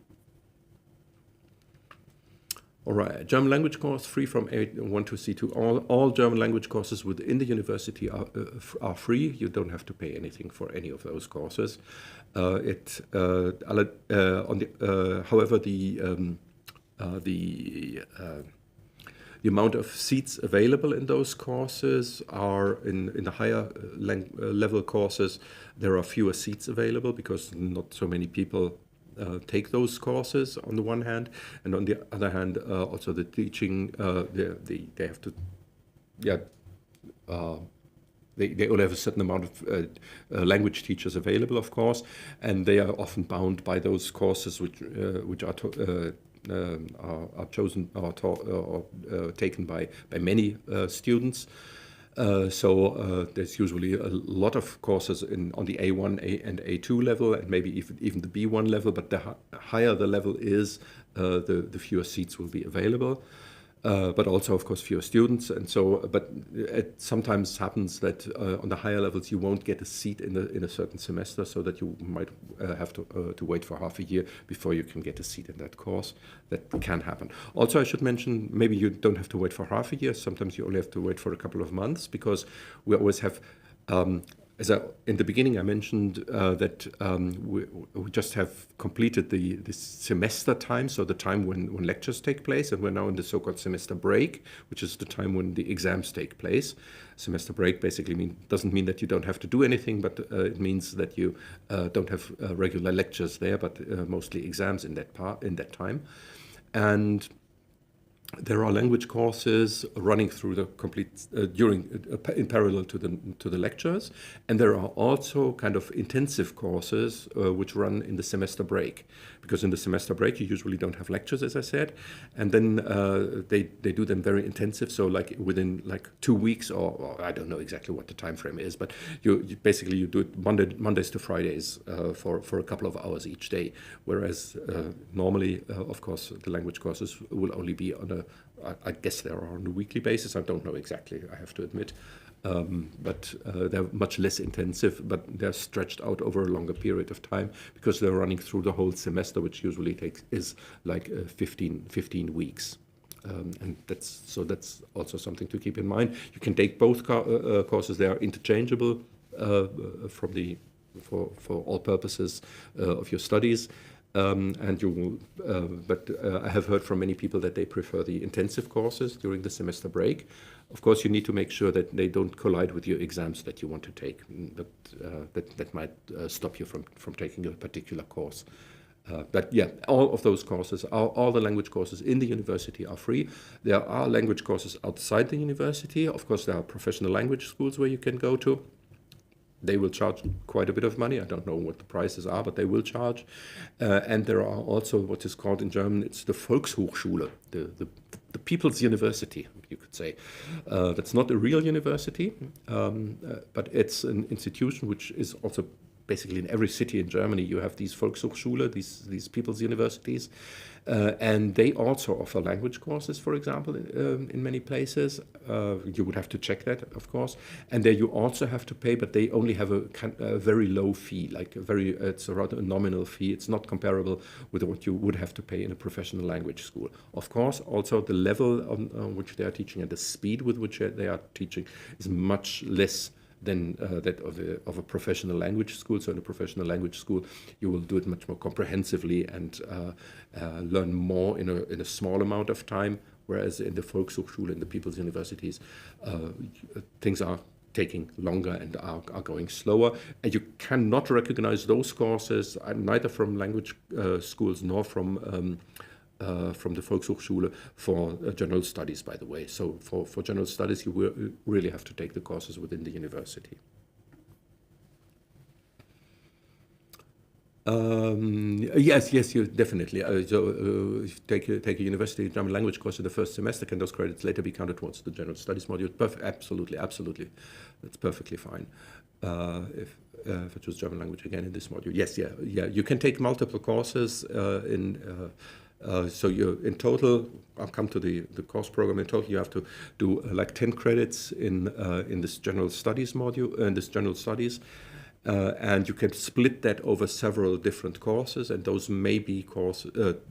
Speaker 1: All right, German language course free from A1 to C2. All German language courses within the university are free. You don't have to pay anything for any of those courses. However, the amount of seats available in those courses are in the higher level courses. There are fewer seats available because not so many people take those courses on the one hand, and on the other hand, also the teaching they have to, They only have a certain amount of language teachers available, of course, and they are often bound by those courses which are chosen or taken by many students. So there's usually a lot of courses on the A1 and A2 level, and maybe even the B1 level. But the higher the level is, the fewer seats will be available. But also, of course, fewer students, and so. But it sometimes happens that on the higher levels you won't get a seat in a certain semester, so that you might have to wait for half a year before you can get a seat in that course. That can happen. Also, I should mention, maybe you don't have to wait for half a year. Sometimes you only have to wait for a couple of months, because we always have. In the beginning, I mentioned that we just have completed the semester time, so the time when lectures take place, and we're now in the so-called semester break, which is the time when the exams take place. Semester break basically doesn't mean that you don't have to do anything, but it means that you don't have regular lectures there, but mostly exams in that time. And there are language courses running through the complete in parallel to the lectures, and there are also kind of intensive courses which run in the semester break, because in the semester break you usually don't have lectures, as I said, and then they do them very intensive. So like within 2 weeks, or I don't know exactly what the time frame is, but you basically do it Mondays to Fridays for a couple of hours each day, whereas normally, of course, the language courses will only be on I guess they are on a weekly basis. I don't know exactly, I have to admit. But they're much less intensive, but they're stretched out over a longer period of time, because they're running through the whole semester, which usually is like 15 weeks. And that's also something to keep in mind. You can take both courses. They are interchangeable for all purposes of your studies. And you will, but I have heard from many people that they prefer the intensive courses during the semester break. Of course, you need to make sure that they don't collide with your exams that you want to take. That might stop you from taking a particular course. But yeah, all of those courses, all the language courses in the university are free. There are language courses outside the university. Of course, there are professional language schools where you can go to. They will charge quite a bit of money. I don't know what the prices are, but they will charge. And there are also what is called in German, it's the Volkshochschule, the People's University, you could say. That's not a real university, but it's an institution which is also basically in every city in Germany. You have these Volkshochschule, these people's universities, and they also offer language courses, for example, in many places. You would have to check that, of course, and there you also have to pay, but they only have a very low fee, like it's a rather nominal fee. It's not comparable with what you would have to pay in a professional language school. Of course, also the level on which they are teaching and the speed with which they are teaching is much less than that of a professional language school. So in a professional language school, you will do it much more comprehensively and learn more in a small amount of time, whereas in the Volkshochschule, in the people's universities, things are taking longer and are going slower. And you cannot recognize those courses, neither from language schools nor from the Volkshochschule for general studies, by the way. So for general studies, you will really have to take the courses within the university. Yes, you definitely. If you take a university German language course in the first semester, can those credits later be counted towards the general studies module? Absolutely. That's perfectly fine. If I choose German language again in this module, yes, you can take multiple courses so you in total, I'll come to the course program. In total, you have to do like 10 credits in this general studies module, in this general studies. And you can split that over several different courses, and those may be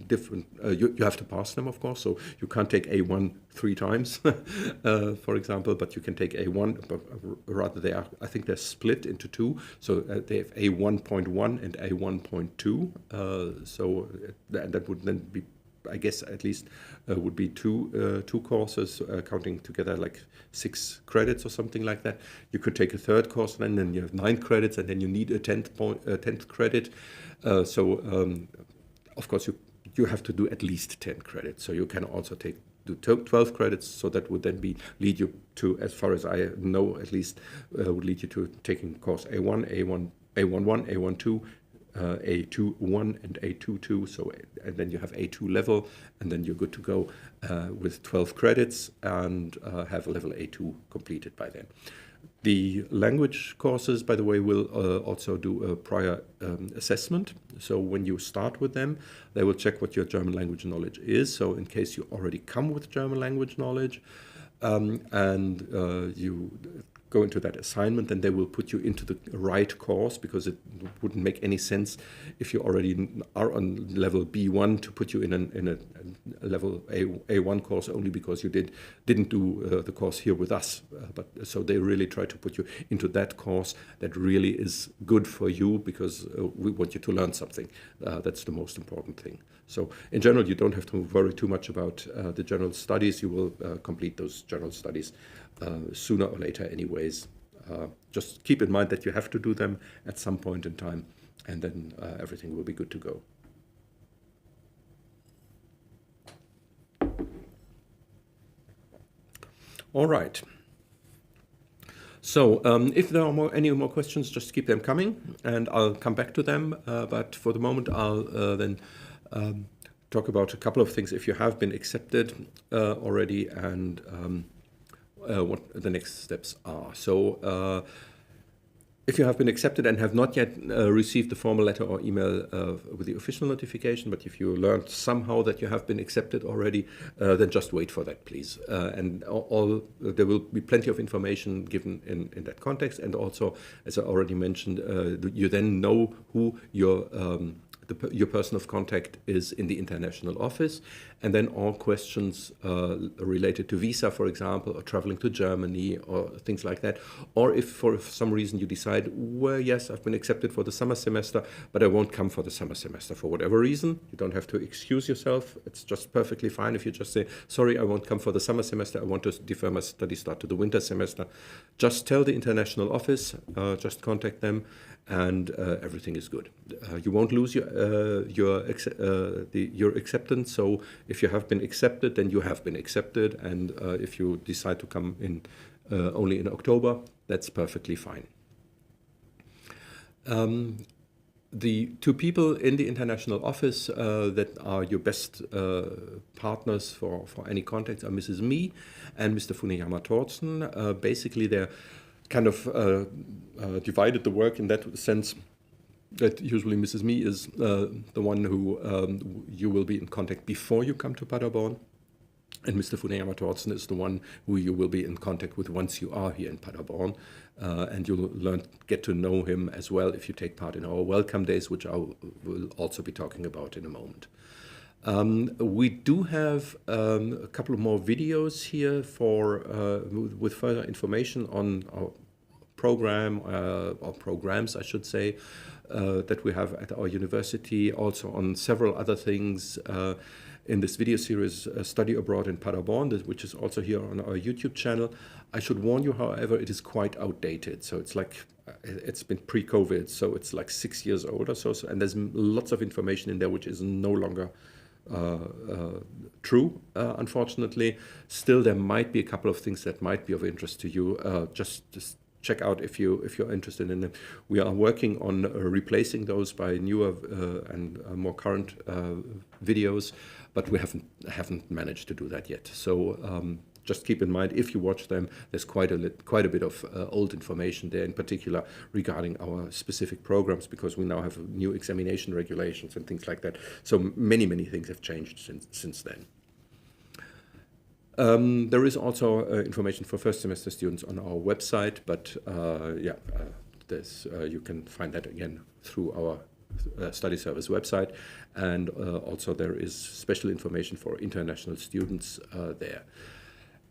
Speaker 1: different. You have to pass them, of course, so you can't take A1 3 times, for example, but you can take A1, but rather I think they're split into 2, so they have A1.1 and A1.2, so that would then be, I guess at least would be two courses, counting together like 6 credits or something like that. You could take a third course, and then you have 9 credits, and then you need a 10th credit. Of course, you have to do at least 10 credits. So you can also do 12 credits. So that would then lead you to, as far as I know, at least would lead you to taking course A1, A11, A12. A2.1 and A2.2, so and then you have A2 level, and then you're good to go with 12 credits and have level A2 completed by then. The language courses, by the way, will also do a prior assessment. So when you start with them, they will check what your German language knowledge is. So in case you already come with German language knowledge and you go into that assignment, then they will put you into the right course, because it wouldn't make any sense if you already are on level B1 to put you in a level A1 course only because you didn't do the course here with us. But so they really try to put you into that course that really is good for you, because we want you to learn something. That's the most important thing. So in general, you don't have to worry too much about the general studies. You will complete those general studies sooner or later anyways. Just keep in mind that you have to do them at some point in time, and then everything will be good to go. All right. So if there are any more questions, just keep them coming, and I'll come back to them. But for the moment, I'll then talk about a couple of things if you have been accepted already, and what the next steps are. So if you have been accepted and have not yet received the formal letter or email with the official notification, but if you learned somehow that you have been accepted already, then just wait for that, please. And there will be plenty of information given in that context. And also, as I already mentioned, you then know who your person of contact is in the international office, and then all questions related to visa, for example, or traveling to Germany or things like that. Or if for some reason you decide, well, yes, I've been accepted for the summer semester, but I won't come for the summer semester for whatever reason, you don't have to excuse yourself. It's just perfectly fine if you just say, sorry, I won't come for the summer semester, I want to defer my study start to the winter semester. Just tell the international office, just contact them, and everything is good. You won't lose your acceptance. So if you have been accepted, then you have been accepted. And if you decide to come in only in October, that's perfectly fine. The two people in the international office that are your best partners for any contacts are Mrs. Me and Mr. Funeyama Tortzen. Basically, they're kind of divided the work in that sense that usually Mrs. Me is the one who you will be in contact before you come to Paderborn. And Mr. Funeyama Tortzen is the one who you will be in contact with once you are here in Paderborn. And you'll get to know him as well if you take part in our welcome days, which I will also be talking about in a moment. We do have a couple of more videos here with further information on our program, or programs, I should say, that we have at our university, also on several other things in this video series, Study Abroad in Paderborn, which is also here on our YouTube channel. I should warn you, however, it is quite outdated. So it's like, it's been pre-COVID, so it's like 6 years old or so, and there's lots of information in there which is no longer true, unfortunately. Still, there might be a couple of things that might be of interest to you. Just check out if you're interested in them. We are working on replacing those by newer and more current videos, but we haven't managed to do that yet. So just keep in mind, if you watch them, there's quite a bit of old information there, in particular regarding our specific programs, because we now have new examination regulations and things like that. So many things have changed since then. There is also information for first semester students on our website, but you can find that again through our study service website, and also there is special information for international students there.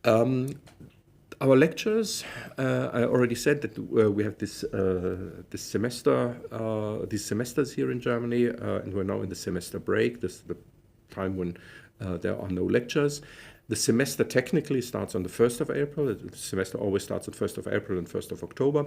Speaker 1: Our lectures, I already said that we have these semesters here in Germany, and we're now in the semester break. This is the time when there are no lectures. The semester technically starts on the 1st of April. The semester always starts on 1st of April and 1st of October.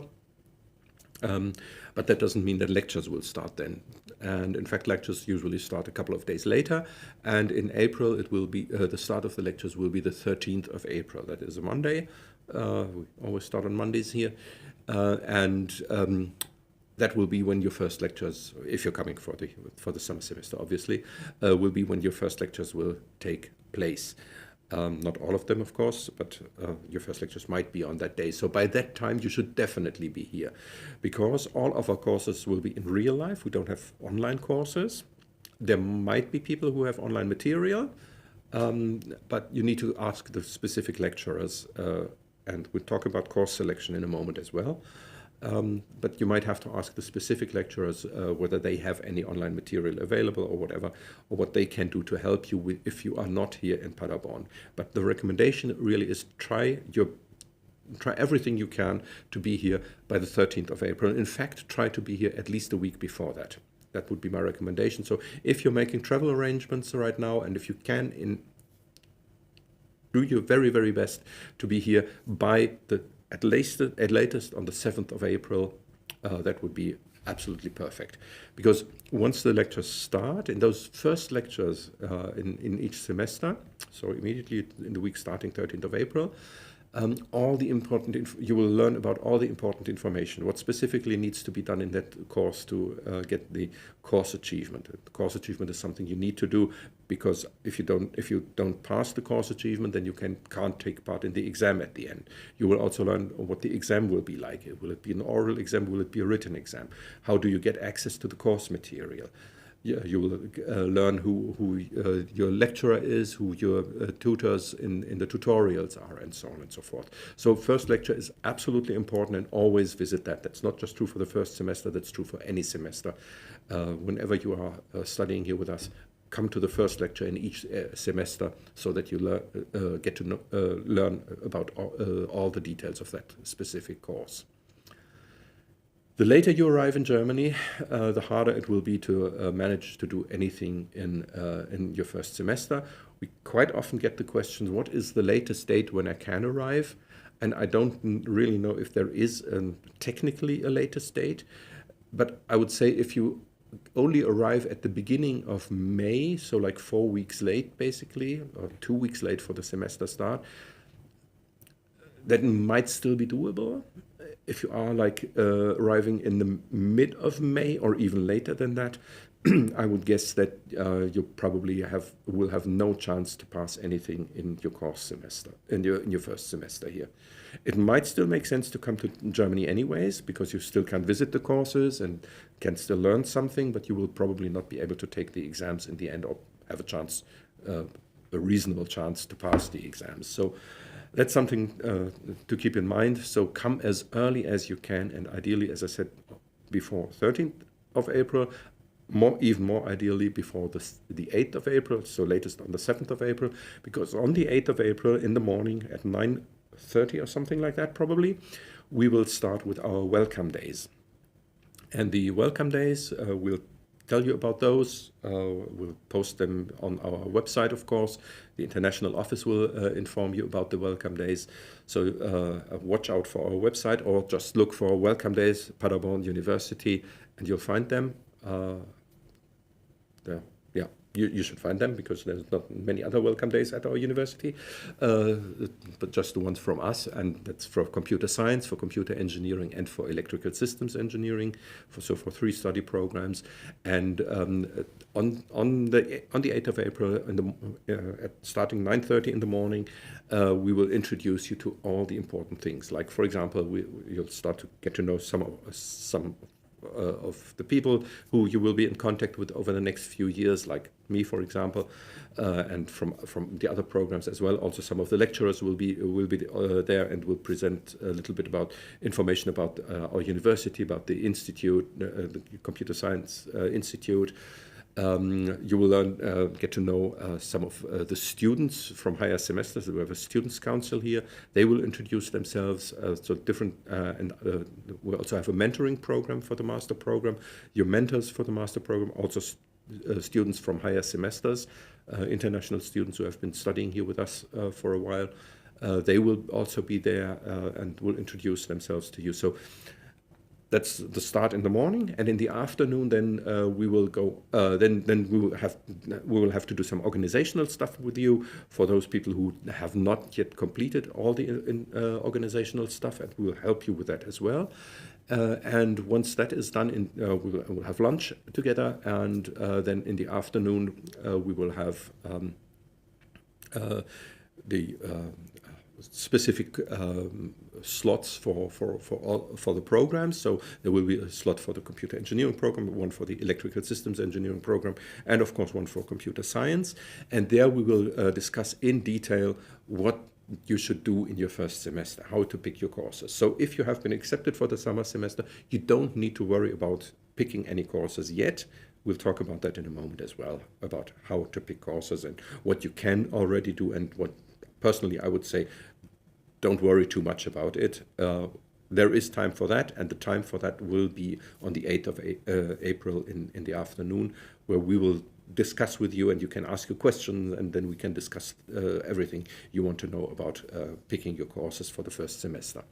Speaker 1: But that doesn't mean that lectures will start then. And in fact, lectures usually start a couple of days later. And in April, it will be the start of the lectures will be the 13th of April. That is a Monday. We always start on Mondays here. That will be when your first lectures, if you're coming for the summer semester, obviously, will be when your first lectures will take place. Not all of them, of course, but your first lectures might be on that day. So by that time, you should definitely be here, because all of our courses will be in real life. We don't have online courses. There might be people who have online material, but you need to ask the specific lecturers, and we'll talk about course selection in a moment as well. But you might have to ask the specific lecturers whether they have any online material available or whatever, or what they can do to help you if you are not here in Paderborn. But the recommendation really is try everything you can to be here by the 13th of April. In fact, try to be here at least a week before that. That would be my recommendation. So if you're making travel arrangements right now, and if you can, do your very best to be here by at latest on the 7th of April. That would be absolutely perfect. Because once the lectures start, in those first lectures in each semester, so immediately in the week starting 13th of April, you will learn about all the important information, what specifically needs to be done in that course to get the course achievement. The course achievement is something you need to do, because if you don't pass the course achievement, then you can't take part in the exam at the end. You will also learn what the exam will be like. Will it be an oral exam? Will it be a written exam? How do you get access to the course material? You will learn who your lecturer is, who your tutors in the tutorials are, and so on and so forth. So first lecture is absolutely important, and always visit that. That's not just true for the first semester, that's true for any semester. Whenever you are studying here with us, come to the first lecture in each semester, so that you get to learn about all the details of that specific course. The later you arrive in Germany, the harder it will be to manage to do anything in your first semester. We quite often get the question, what is the latest date when I can arrive? And I don't really know if there is technically a latest date, but I would say if you only arrive at the beginning of May, so like 4 weeks late basically, or 2 weeks late for the semester start, that might still be doable. if you are like arriving in the mid of May or even later than that, I would guess that you probably will have no chance to pass anything in your course semester, in your first semester here. It might still make sense to come to Germany anyways, because you still can visit the courses and can still learn something, but you will probably not be able to take the exams in the end or have a chance, a reasonable chance to pass the exams. So that's something to keep in mind. So come as early as you can, and ideally, as I said before, 13th of April, even more ideally before the 8th of April, so latest on the 7th of April, because on the 8th of April in the morning at 9:30 or something like that probably, we will start with our welcome days. And the welcome days, we'll tell you about those. We'll post them on our website, of course. The international office will inform you about the welcome days. So watch out for our website, or just look for welcome days, Paderborn University, and you'll find them. Yeah, you should find them, because there's not many other welcome days at our university, but just the ones from us, and that's for computer science, for computer engineering, and for electrical systems engineering, for 3 study programs. And on the 8th of April, starting 9:30 in the morning, we will introduce you to all the important things. Like, for example, you'll start to get to know some of the people who you will be in contact with over the next few years, like me, for example, and from the other programs as well. Also, some of the lecturers will be there and will present a little bit about information about our university, about the institute, the Computer Science Institute. You will get to know some of the students from higher semesters. We have a students' council here. They will introduce themselves. So different, and we also have a mentoring program for the master program. Your mentors for the master program, also students from higher semesters, international students who have been studying here with us for a while. They will also be there and will introduce themselves to you. So that's the start in the morning, and in the afternoon, then we will go. Then we will have to do some organizational stuff with you for those people who have not yet completed all the organizational stuff, and we will help you with that as well. And once that is done, we'll have lunch together, and then in the afternoon we will have the specific slots for the programs. So there will be a slot for the computer engineering program, one for the electrical systems engineering program, and of course one for computer science. And there we will discuss in detail what you should do in your first semester, how to pick your courses. So if you have been accepted for the summer semester, you don't need to worry about picking any courses yet. We'll talk about that in a moment as well, about how to pick courses and what you can already do, and what personally I would say, don't worry too much about it. There is time for that, and the time for that will be on the 8th of April in the afternoon, where we will discuss with you, and you can ask your questions, and then we can discuss everything you want to know about picking your courses for the first semester.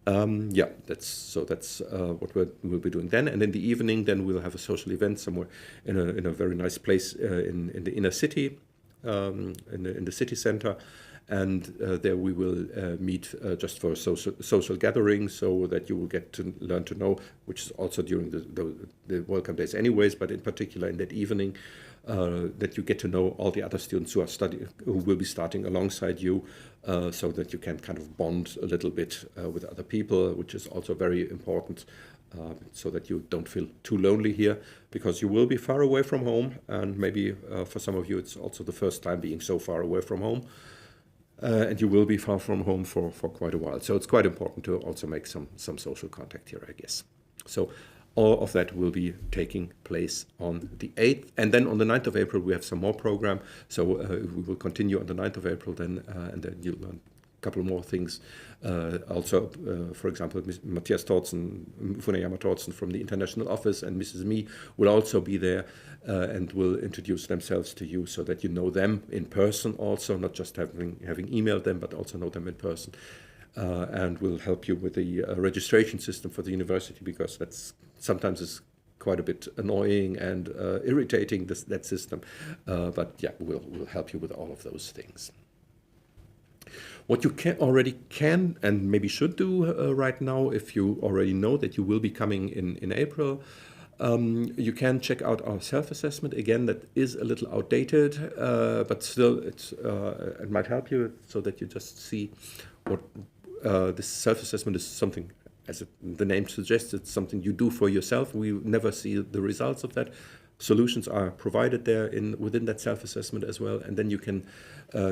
Speaker 1: Yeah, that's what we'll be doing then. And in the evening, then we'll have a social event somewhere in a very nice place in the inner city, in the city center. And there we will meet just for a social gathering, so that you will get to learn to know, which is also during the welcome days anyways, but in particular in that evening, that you get to know all the other students who will be starting alongside you, so that you can kind of bond a little bit with other people, which is also very important, so that you don't feel too lonely here, because you will be far away from home, and maybe for some of you it's also the first time being so far away from home. And you will be far from home for quite a while. So it's quite important to also make some social contact here, I guess. So all of that will be taking place on the 8th. And then on the 9th of April, we have some more program. So we will continue on the 9th of April then, and then you'll learn a couple more things. Also, for example, Matthias Tortzen, Funayama Tortzen from the international office, and Mrs. Me will also be there and will introduce themselves to you, so that you know them in person also, not just having emailed them, but also know them in person. And will help you with the registration system for the university, because that's sometimes is quite a bit annoying and irritating, that system. But yeah, we'll help you with all of those things. What you already can and maybe should do right now, if you already know that you will be coming in April, you can check out our self-assessment. Again, that is a little outdated, but still it might help you, so that you just see what this self-assessment is something, as the name suggests, it's something you do for yourself. We never see the results of that. Solutions are provided there within that self-assessment as well, and then you can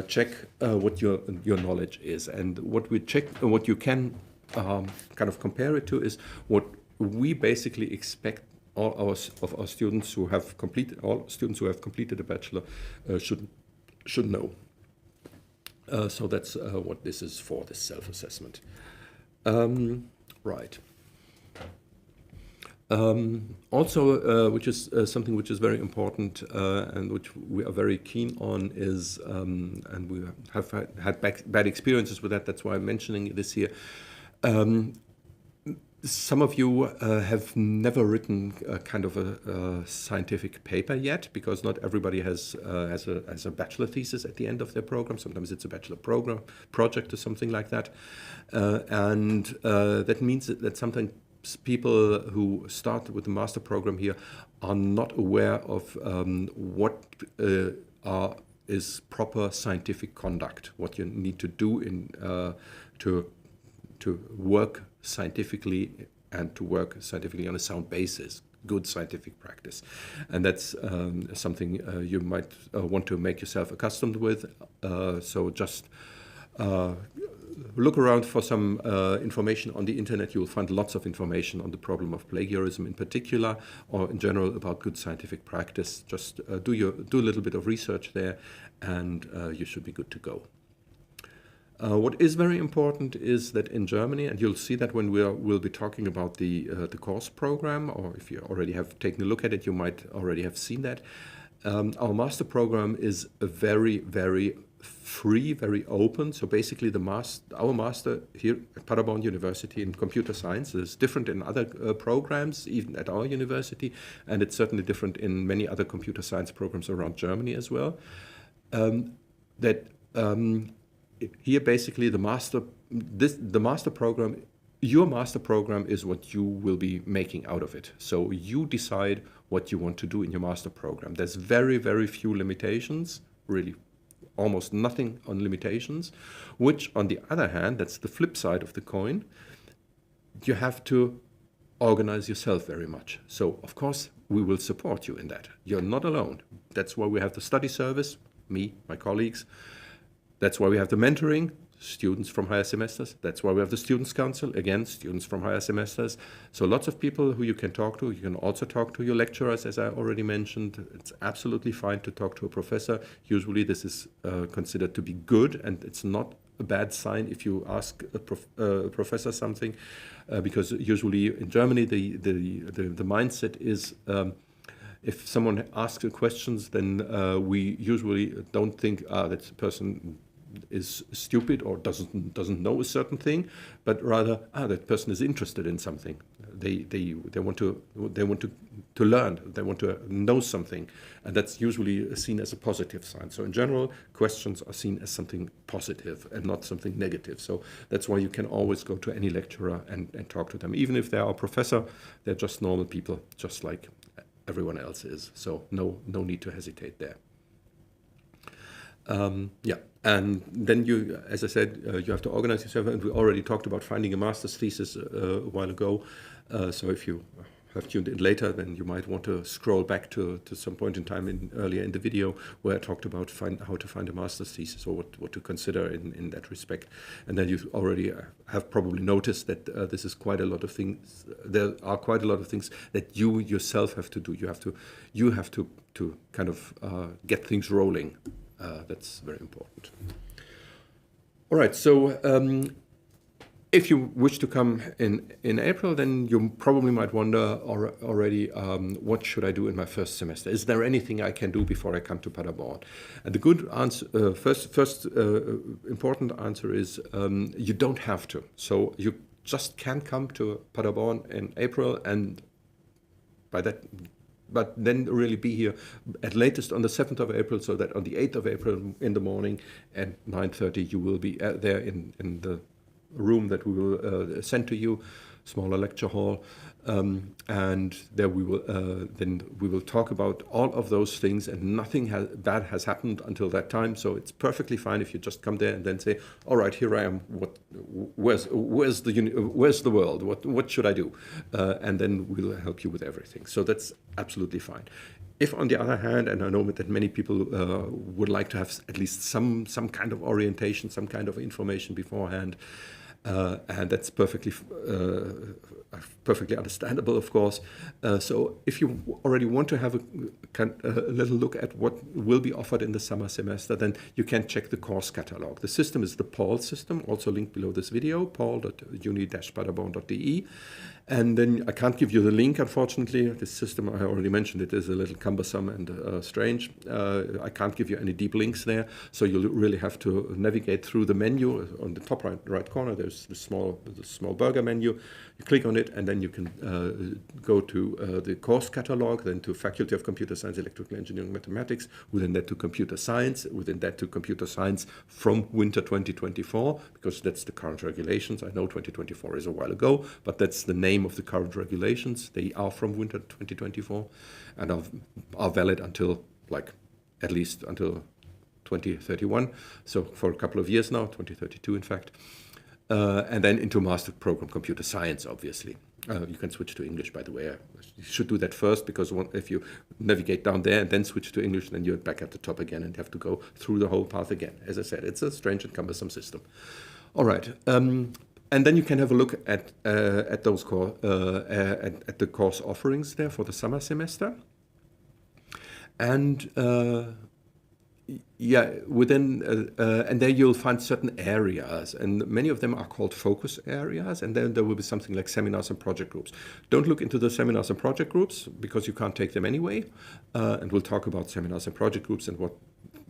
Speaker 1: check what your knowledge is. And what we check, what you can kind of compare it to, is what we basically expect all of our students who have completed a bachelor should know. So that's what this is for, this self-assessment. Right. Also, which is something which is very important and which we are very keen on is, and we have had bad experiences with that, that's why I'm mentioning this here. Some of you have never written kind of a scientific paper yet, because not everybody has a bachelor thesis at the end of their program. Sometimes it's a bachelor program project or something like that, and that means that sometimes people who start with the master program here are not aware of what is proper scientific conduct, what you need to do to work scientifically and to work scientifically on a sound basis, good scientific practice. And that's something you might want to make yourself accustomed with. So just look around for some information on the internet. You'll find lots of information on the problem of plagiarism in particular, or in general about good scientific practice. Just do a little bit of research there, and you should be good to go. What is very important is that in Germany, and you'll see that when we'll be talking about the course program, or if you already have taken a look at it, you might already have seen that. Our master program is a very, very free, very open. So basically our master here at Paderborn University in computer science is different in other programs, even at our university, and it's certainly different in many other computer science programs around Germany as well. Here basically the master program, your master program is what you will be making out of it. So you decide what you want to do in your master program. There's very, very few limitations, really almost nothing on limitations, which on the other hand, that's the flip side of the coin, you have to organize yourself very much. So of course we will support you in that. You're not alone. That's why we have the study service, me, my colleagues. That's why we have the mentoring, students from higher semesters. That's why we have the Students' Council, again, students from higher semesters. So lots of people who you can talk to. You can also talk to your lecturers, as I already mentioned. It's absolutely fine to talk to a professor. Usually this is considered to be good, and it's not a bad sign if you ask a professor something, because usually in Germany the mindset is if someone asks questions, then we usually don't think that person is stupid or doesn't know a certain thing, but rather that person is interested in something. They want to learn. They want to know something, and that's usually seen as a positive sign. So in general, questions are seen as something positive and not something negative. So that's why you can always go to any lecturer and talk to them, even if they are a professor. They're just normal people, just like everyone else is. So no need to hesitate there. And then you, as I said, you have to organize yourself, and we already talked about finding a master's thesis a while ago. So if you have tuned in later, then you might want to scroll back to some point in time earlier in the video where I talked about how to find a master's thesis, or what to consider in that respect. And then you already have probably noticed that this is quite a lot of things. There are quite a lot of things that you yourself have to do. You have to kind of get things rolling. That's very important. All right, so if you wish to come in April, then you probably might wonder already, what should I do in my first semester? Is there anything I can do before I come to Paderborn? And the good answer, first important answer is you don't have to. So you just can come to Paderborn in April, and by that but then really be here at latest on the 7th of April, so that on the 8th of April in the morning at 9:30 you will be there in the room that we will send to you, smaller lecture hall, and there we will then we will talk about all of those things, and nothing bad has happened until that time. So it's perfectly fine if you just come there and then say, all right, here I am. Where's the world? What should I do? And then we'll help you with everything. So that's absolutely fine. If, on the other hand, and I know that many people would like to have at least some kind of orientation, some kind of information beforehand, and that's perfectly understandable, of course. So if you already want to have a little look at what will be offered in the summer semester, then you can check the course catalog. The system is the PAUL system, also linked below this video, paul.uni-paderborn.de. And then I can't give you the link, unfortunately. This system, I already mentioned, it is a little cumbersome and strange. I can't give you any deep links there, so you'll really have to navigate through the menu. On the top right corner, there's the small burger menu. You click on it, and then you can go to the course catalog, then to Faculty of Computer Science, Electrical Engineering, Mathematics, within that to Computer Science, within that to Computer Science from winter 2024, because that's the current regulations. I know 2024 is a while ago, but that's the name of the current regulations. They are from winter 2024 and are valid until at least until 2031. So for a couple of years now, 2032 in fact. And then into Master Program Computer Science, obviously. You can switch to English, by the way. You should do that first, because if you navigate down there and then switch to English, then you're back at the top again and have to go through the whole path again. As I said, it's a strange and cumbersome system. All right. And then you can have a look at those at the course offerings there for the summer semester. And and there you'll find certain areas, and many of them are called focus areas, and then there will be something like seminars and project groups. Don't look into the seminars and project groups, because you can't take them anyway, and we'll talk about seminars and project groups and what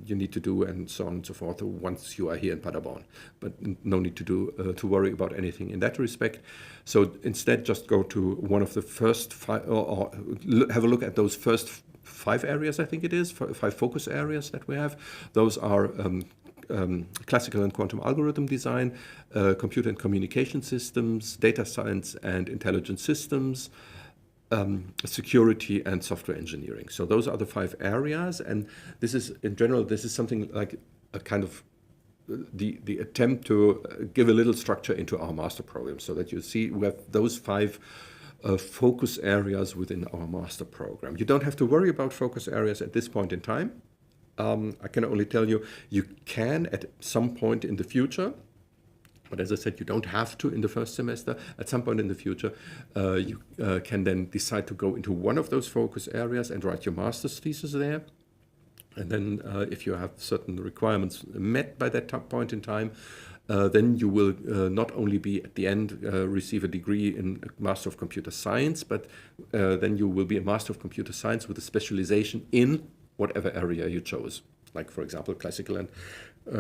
Speaker 1: you need to do and so on and so forth once you are here in Paderborn. But no need to worry about anything in that respect. So instead, just go to one of the first five, or have a look at those first 5 areas, I think it is, 5 focus areas that we have. Those are classical and quantum algorithm design, computer and communication systems, data science and intelligent systems, security and software engineering. So those are the 5 areas, and this is, in general, this is something like a kind of the attempt to give a little structure into our master program, so that you see we have those 5 focus areas within our master program. You don't have to worry about focus areas at this point in time. I can only tell you, you can at some point in the future, but as I said, you don't have to in the first semester. At some point in the future, you can then decide to go into one of those focus areas and write your master's thesis there. And then if you have certain requirements met by that point in time, then you will not only be at the end receive a degree in Master of Computer Science, but then you will be a Master of Computer Science with a specialization in whatever area you chose, like, for example, classical and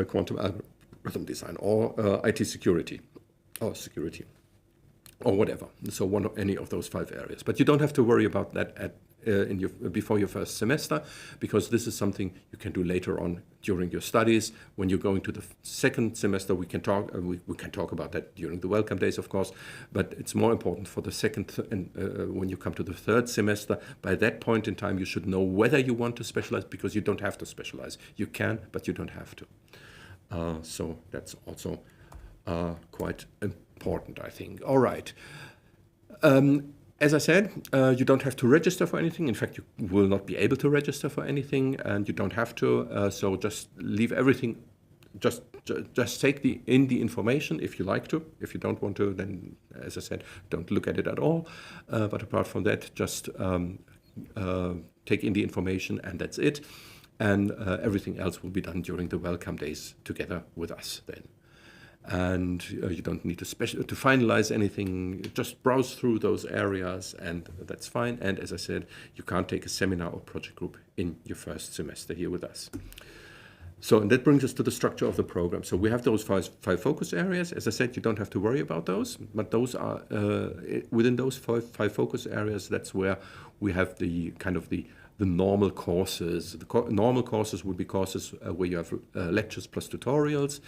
Speaker 1: quantum algorithm design, or IT security, or whatever. So any of those 5 areas. But you don't have to worry about that before your first semester, because this is something you can do later on during your studies. When you're going to the second semester, we can talk about that during the welcome days, of course, but it's more important for the second, when you come to the third semester. By that point in time, you should know whether you want to specialize, because you don't have to specialize. You can, but you don't have to. So that's also quite important, I think. All right. As I said, you don't have to register for anything. In fact, you will not be able to register for anything, and you don't have to. So just leave everything. Just take in the information if you like to. If you don't want to, then, as I said, don't look at it at all. But apart from that, just take in the information, and that's it. And everything else will be done during the welcome days together with us then. And you don't need to finalize anything. Just browse through those areas, and that's fine. And as I said, you can't take a seminar or project group in your first semester here with us. So, and that brings us to the structure of the program. So we have those five focus areas. As I said, you don't have to worry about those, but those are within those five focus areas. That's where we have the kind of the normal courses. The normal courses would be courses where you have lectures plus tutorials.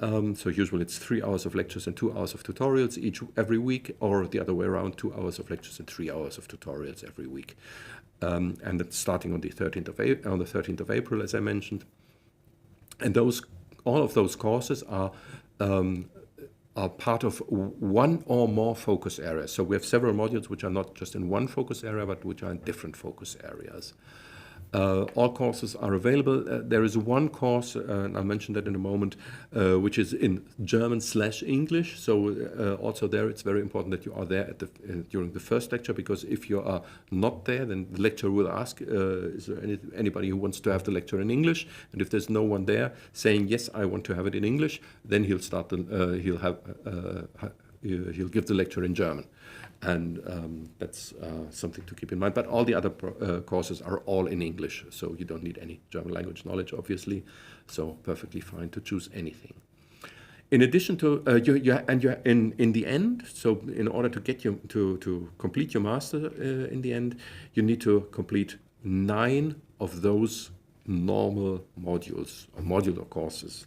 Speaker 1: So usually it's 3 hours of lectures and 2 hours of tutorials every week, or the other way around, 2 hours of lectures and 3 hours of tutorials every week. And it's starting on the 13th of April, as I mentioned. And all of those courses are part of one or more focus areas. So we have several modules which are not just in one focus area, but which are in different focus areas. All courses are available. There is one course, and I'll mention that in a moment, which is in German/English. So also there, it's very important that you are there during the first lecture, because if you are not there, then the lecturer will ask, is there anybody who wants to have the lecture in English? And if there's no one there saying, yes, I want to have it in English, then he'll give the lecture in German. And that's something to keep in mind. But all the other courses are all in English, so you don't need any German language knowledge, obviously. So perfectly fine to choose anything. In addition to in the end, so in order to get you to complete your master in the end, you need to complete 9 of those normal modules or modular courses.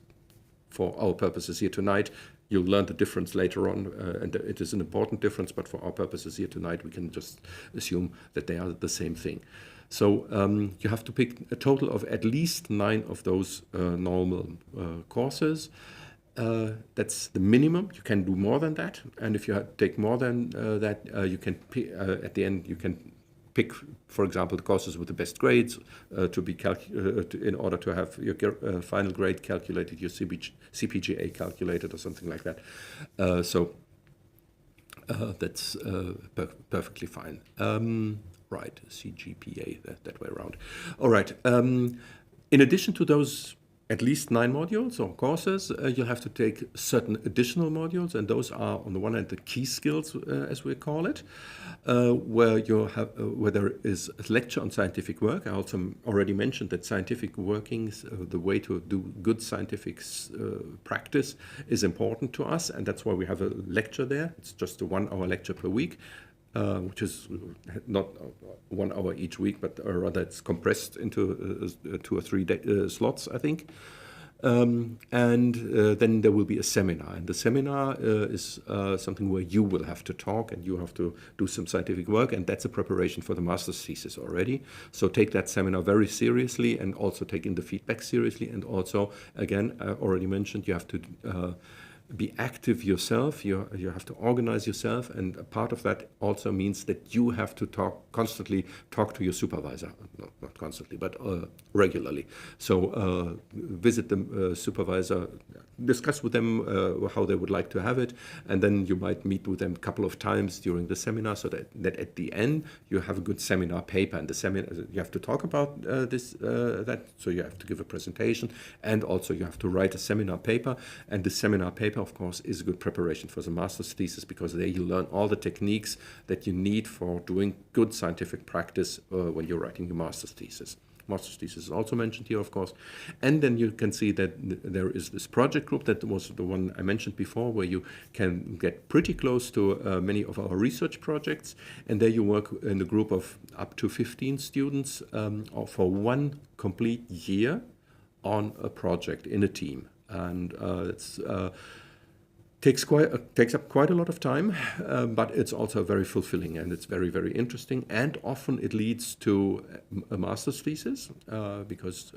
Speaker 1: For our purposes here tonight, you'll learn the difference later on, and it is an important difference, but for our purposes here tonight, we can just assume that they are the same thing. So you have to pick a total of at least 9 of those normal courses. That's the minimum. You can do more than that, and if you take more than that, you can at the end you can pick, for example, the courses with the best grades in order to have your final grade calculated, your CPGA calculated, or something like that. So that's perfectly fine. Right, CGPA, that way around. All right. In addition to those at least 9 modules or courses, you'll have to take certain additional modules, and those are, on the one hand, the key skills, as we call it, where there is a lecture on scientific work. I also already mentioned that scientific workings, the way to do good scientific practice, is important to us, and that's why we have a lecture there. It's just a 1-hour lecture per week. Which is not 1 hour each week, but rather it's compressed into 2 or 3 slots, I think. And then there will be a seminar. And the seminar is something where you will have to talk and you have to do some scientific work, and that's a preparation for the master's thesis already. So take that seminar very seriously, and also take in the feedback seriously. And also, again, I already mentioned, you have to be active yourself. You have to organize yourself, and a part of that also means that you have to constantly talk to your supervisor, not constantly, but regularly. So visit the supervisor, discuss with them how they would like to have it, and then you might meet with them a couple of times during the seminar, so that at the end you have a good seminar paper. And the seminar, you have to talk about that, so you have to give a presentation, and also you have to write a seminar paper. And the seminar paper, of course, is a good preparation for the master's thesis, because there you learn all the techniques that you need for doing good scientific practice when you're writing your master's thesis. Master's thesis is also mentioned here, of course. And then you can see that there is this project group that was the one I mentioned before, where you can get pretty close to many of our research projects. And there you work in a group of up to 15 students for 1 complete year on a project in a team. And it's takes up quite a lot of time, but it's also very fulfilling, and it's very, very interesting. And often it leads to a master's thesis, because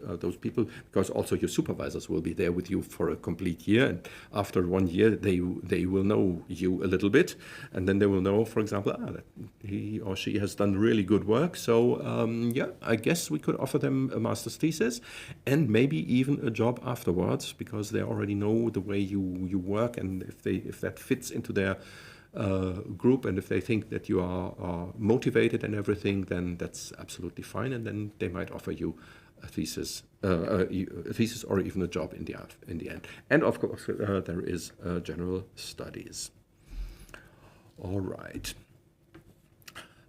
Speaker 1: also your supervisors will be there with you for a complete year. And after 1 year, they will know you a little bit, and then they will know, for example, that he or she has done really good work. So I guess we could offer them a master's thesis, and maybe even a job afterwards, because they already know the way you work, and if that fits into their group, and if they think that you are motivated and everything, then that's absolutely fine, and then they might offer you a thesis or even a job in the end. And of course, there is general studies. All right.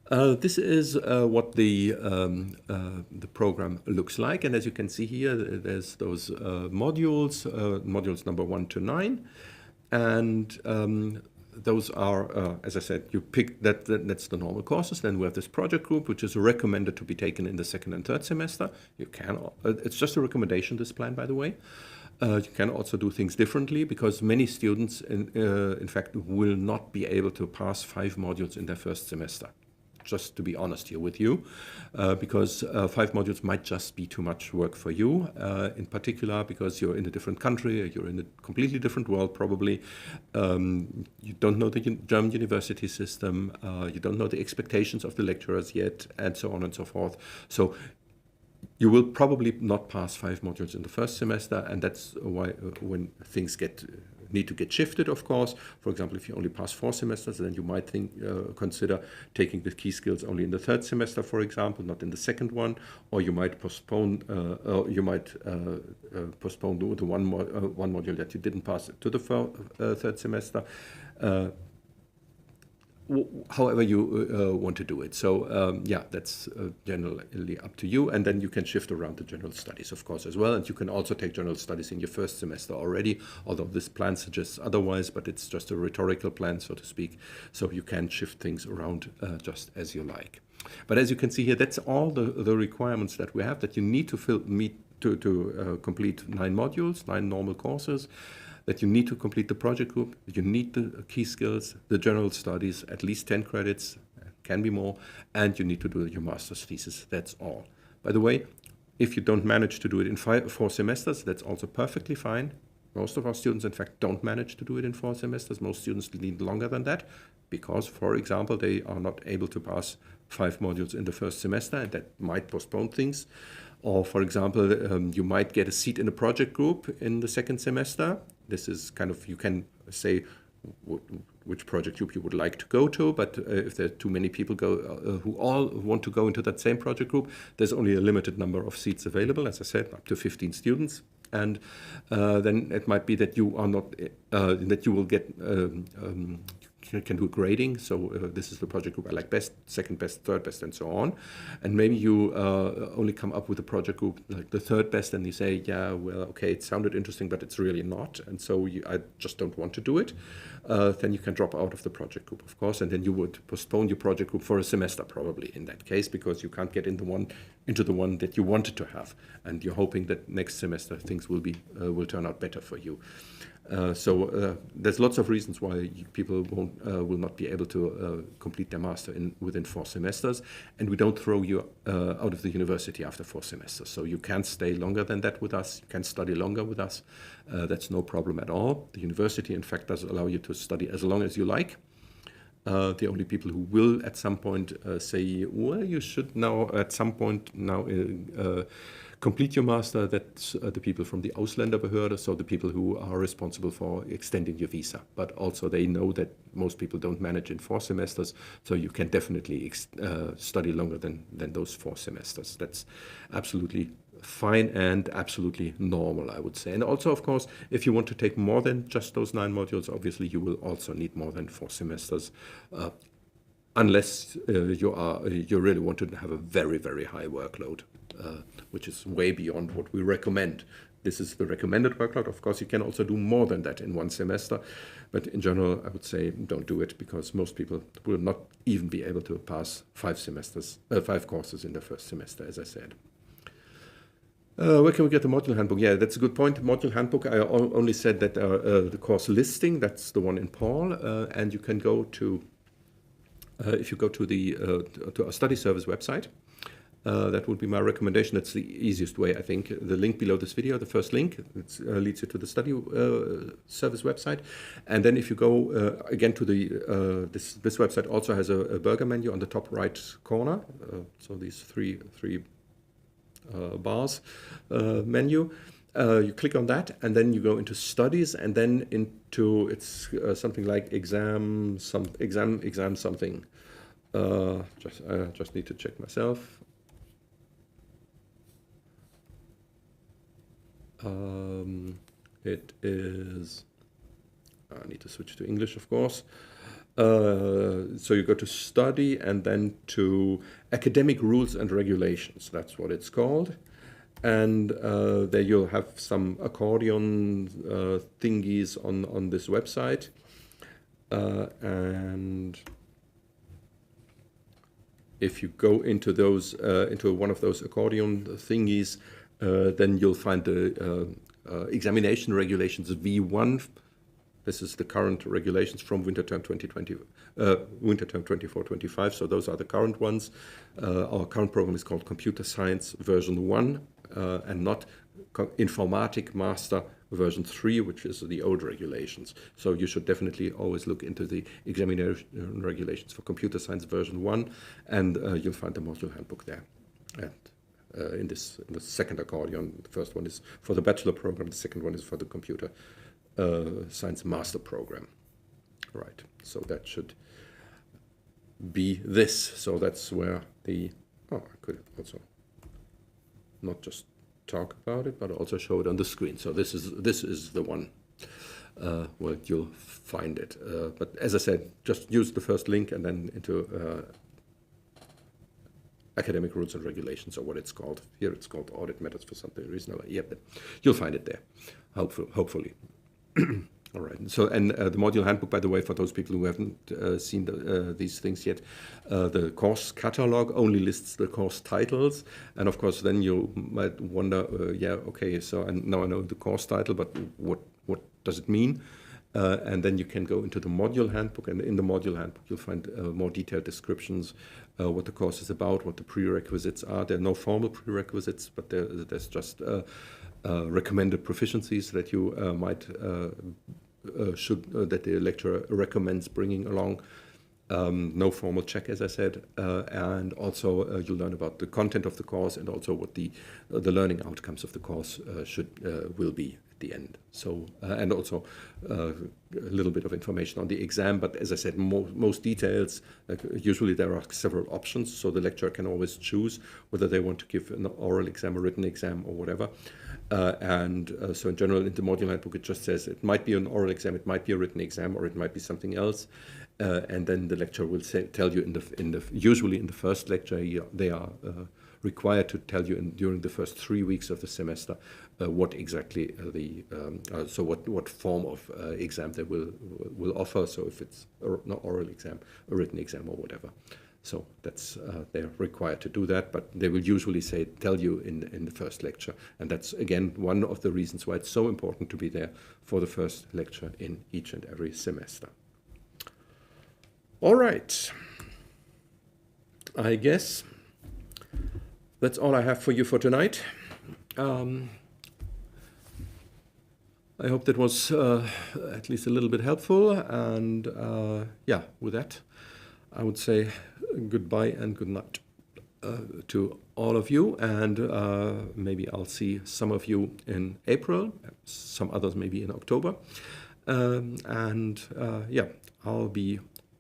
Speaker 1: This is what the program looks like, and as you can see here, there's those modules, modules number 1 to 9, and those are, as I said, you pick that's the normal courses. Then we have this project group, which is recommended to be taken in the second and third semester. You can, it's just a recommendation, this plan, by the way. You can also do things differently, because many students, in fact, will not be able to pass 5 modules in their first semester. Just to be honest here with you, because 5 modules might just be too much work for you, in particular because you're in a different country, you're in a completely different world probably, you don't know the German university system, you don't know the expectations of the lecturers yet, and so on and so forth. So you will probably not pass 5 modules in the first semester, and that's why when things need to get shifted, of course. For example, if you only pass 4 semesters, then you might consider taking the key skills only in the third semester, for example, not in the second one, or you might postpone postpone the one module that you didn't pass to the third semester. However you want to do it. So yeah, that's generally up to you, and then you can shift around the general studies, of course, as well. And you can also take general studies in your first semester already, although this plan suggests otherwise, but it's just a rhetorical plan, so to speak. So you can shift things around just as you like. But as you can see here, that's all the requirements that we have, that you need to complete 9 modules, 9 normal courses, that you need to complete the project group, you need the key skills, the general studies, at least 10 credits, can be more, and you need to do your master's thesis. That's all. By the way, if you don't manage to do it in 4 semesters, that's also perfectly fine. Most of our students, in fact, don't manage to do it in 4 semesters. Most students need longer than that because, for example, they are not able to pass 5 modules in the first semester, and that might postpone things. Or, for example, you might get a seat in a project group in the second semester. This is kind of, you can say which project group you would like to go to, but if there are too many people who all want to go into that same project group, there's only a limited number of seats available, as I said, up to 15 students. And then it might be that you are not, that you will get, can do grading. So this is the project group I like best, second best, third best, and so on. And maybe you only come up with a project group like the third best, and you say, yeah, well, okay, it sounded interesting, but it's really not. And so I just don't want to do it. Then you can drop out of the project group, of course, and then you would postpone your project group for a semester probably in that case, because you can't get into the one that you wanted to have. And you're hoping that next semester things will turn out better for you. So there's lots of reasons why people will not be able to complete their master within 4 semesters, and we don't throw you out of the university after 4 semesters. So you can stay longer than that with us, you can study longer with us, that's no problem at all. The university, in fact, does allow you to study as long as you like. The only people who will at some point say, well, you should now at some point complete your master, that's the people from the Ausländerbehörde, so the people who are responsible for extending your visa. But also they know that most people don't manage in 4 semesters, so you can definitely study longer than those 4 semesters. That's absolutely fine and absolutely normal, I would say. And also, of course, if you want to take more than just those 9 modules, obviously you will also need more than 4 semesters, unless you really want to have a very, very high workload, which is way beyond what we recommend. This is the recommended workload. Of course, you can also do more than that in 1 semester, but in general, I would say don't do it, because most people will not even be able to pass 5 courses in the first semester, as I said. Where can we get the module handbook? Yeah, that's a good point. Module handbook, I only said that the course listing, that's the one in Paul, and you can go to, if you go to to our study service website, that would be my recommendation. That's the easiest way, I think. The link below this video, the first link, leads you to the study service website. And then if you go again to this website also has a burger menu on the top right corner. So these three bars menu. You click on that, and then you go into studies, and then into something like exam something. Just need to check myself. It is. I need to switch to English, of course. So you go to study and then to academic rules and regulations. That's what it's called. And there you'll have some accordion thingies on this website. And if you go into those into one of those accordion thingies, then you'll find the examination regulations V1. This is the current regulations from winter term 2020, winter term 24-25. So those are the current ones. Our current program is called Computer Science version 1 and not Informatic Master version 3, which is the old regulations. So you should definitely always look into the examination regulations for Computer Science version 1, and you'll find the module handbook there. And in the second accordion, the first one is for the bachelor program, the second one is for the Computer Science Master Program. Right, so that should be this. So that's where I could also not just talk about it, but also show it on the screen. So this is the one where you'll find it. But as I said, just use the first link and then into academic rules and regulations, or what it's called. Here it's called audit methods for some reason. Yeah, but you'll find it there, hopefully. All right. So, and the module handbook, by the way, for those people who haven't seen these things yet, the course catalog only lists the course titles. And of course, then you might wonder, okay, so now I know the course title, but what does it mean? And then you can go into the module handbook, and in the module handbook, you'll find more detailed descriptions, what the course is about, what the prerequisites are. There are no formal prerequisites, but there's just recommended proficiencies that you that the lecturer recommends bringing along. No formal check, as I said, and also you'll learn about the content of the course and also what the learning outcomes of the course will be at the end. So and also a little bit of information on the exam. But as I said, most details. Usually there are several options, so the lecturer can always choose whether they want to give an oral exam, a written exam, or whatever. So in general, in the module handbook, it just says it might be an oral exam, it might be a written exam, or it might be something else. And then the lecturer will tell you usually in the first lecture, they are required to tell you during the first 3 weeks of the semester what exactly what form of exam they will offer. So if it's an oral exam, a written exam, or whatever. So that's they're required to do that, but they will usually tell you in the first lecture, and that's again one of the reasons why it's so important to be there for the first lecture in each and every semester. All right, I guess that's all I have for you for tonight. I hope that was at least a little bit helpful, and with that, I would say goodbye and good night to all of you, and maybe I'll see some of you in April, some others maybe in October, I'll be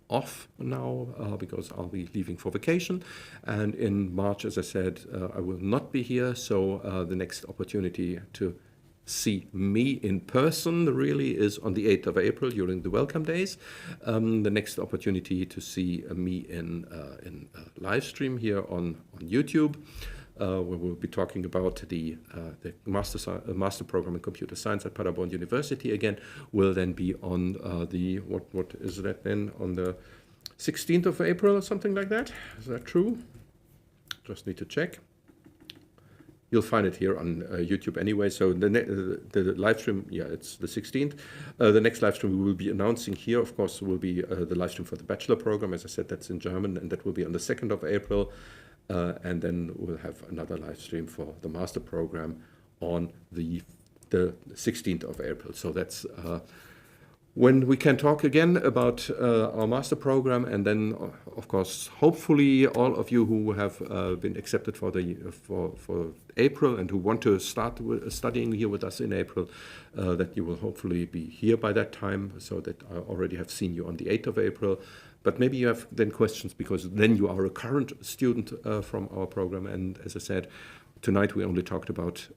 Speaker 1: off now because I'll be leaving for vacation, and in March, as I said, I will not be here, so the next opportunity to see me in person really is on the 8th of April during the welcome days. The next opportunity to see me in live stream here on YouTube, where we'll be talking about the master program in computer science at Paderborn University again, will then be on the, what is that then, on the 16th of April or something like that. Is that true? Just need to check. You'll find it here on YouTube anyway. So the live stream, it's the 16th. The next live stream we will be announcing here, of course, will be the live stream for the bachelor program. As I said, that's in German, and that will be on the 2nd of April. And then we'll have another live stream for the master program on the 16th of April. So that's when we can talk again about our master program, and then, of course, hopefully all of you who have been accepted for April and who want to start studying here with us in April, that you will hopefully be here by that time, so that I already have seen you on the 8th of April. But maybe you have then questions, because then you are a current student from our program. And as I said, tonight we only talked about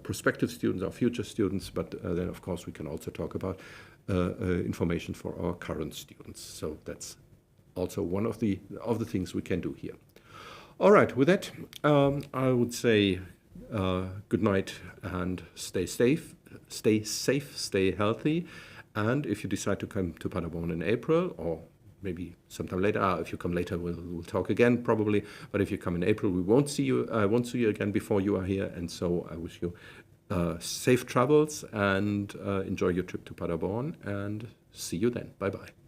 Speaker 1: prospective students, our future students, but then of course we can also talk about information for our current students. So that's also one of the things we can do here. All right, with that, I would say good night and stay safe, stay healthy. And if you decide to come to Paderborn in April, or maybe sometime later, if you come later, we'll talk again probably. But if you come in April, we won't see you. I won't see you again before you are here. And so I wish you safe travels and enjoy your trip to Paderborn. And see you then. Bye bye.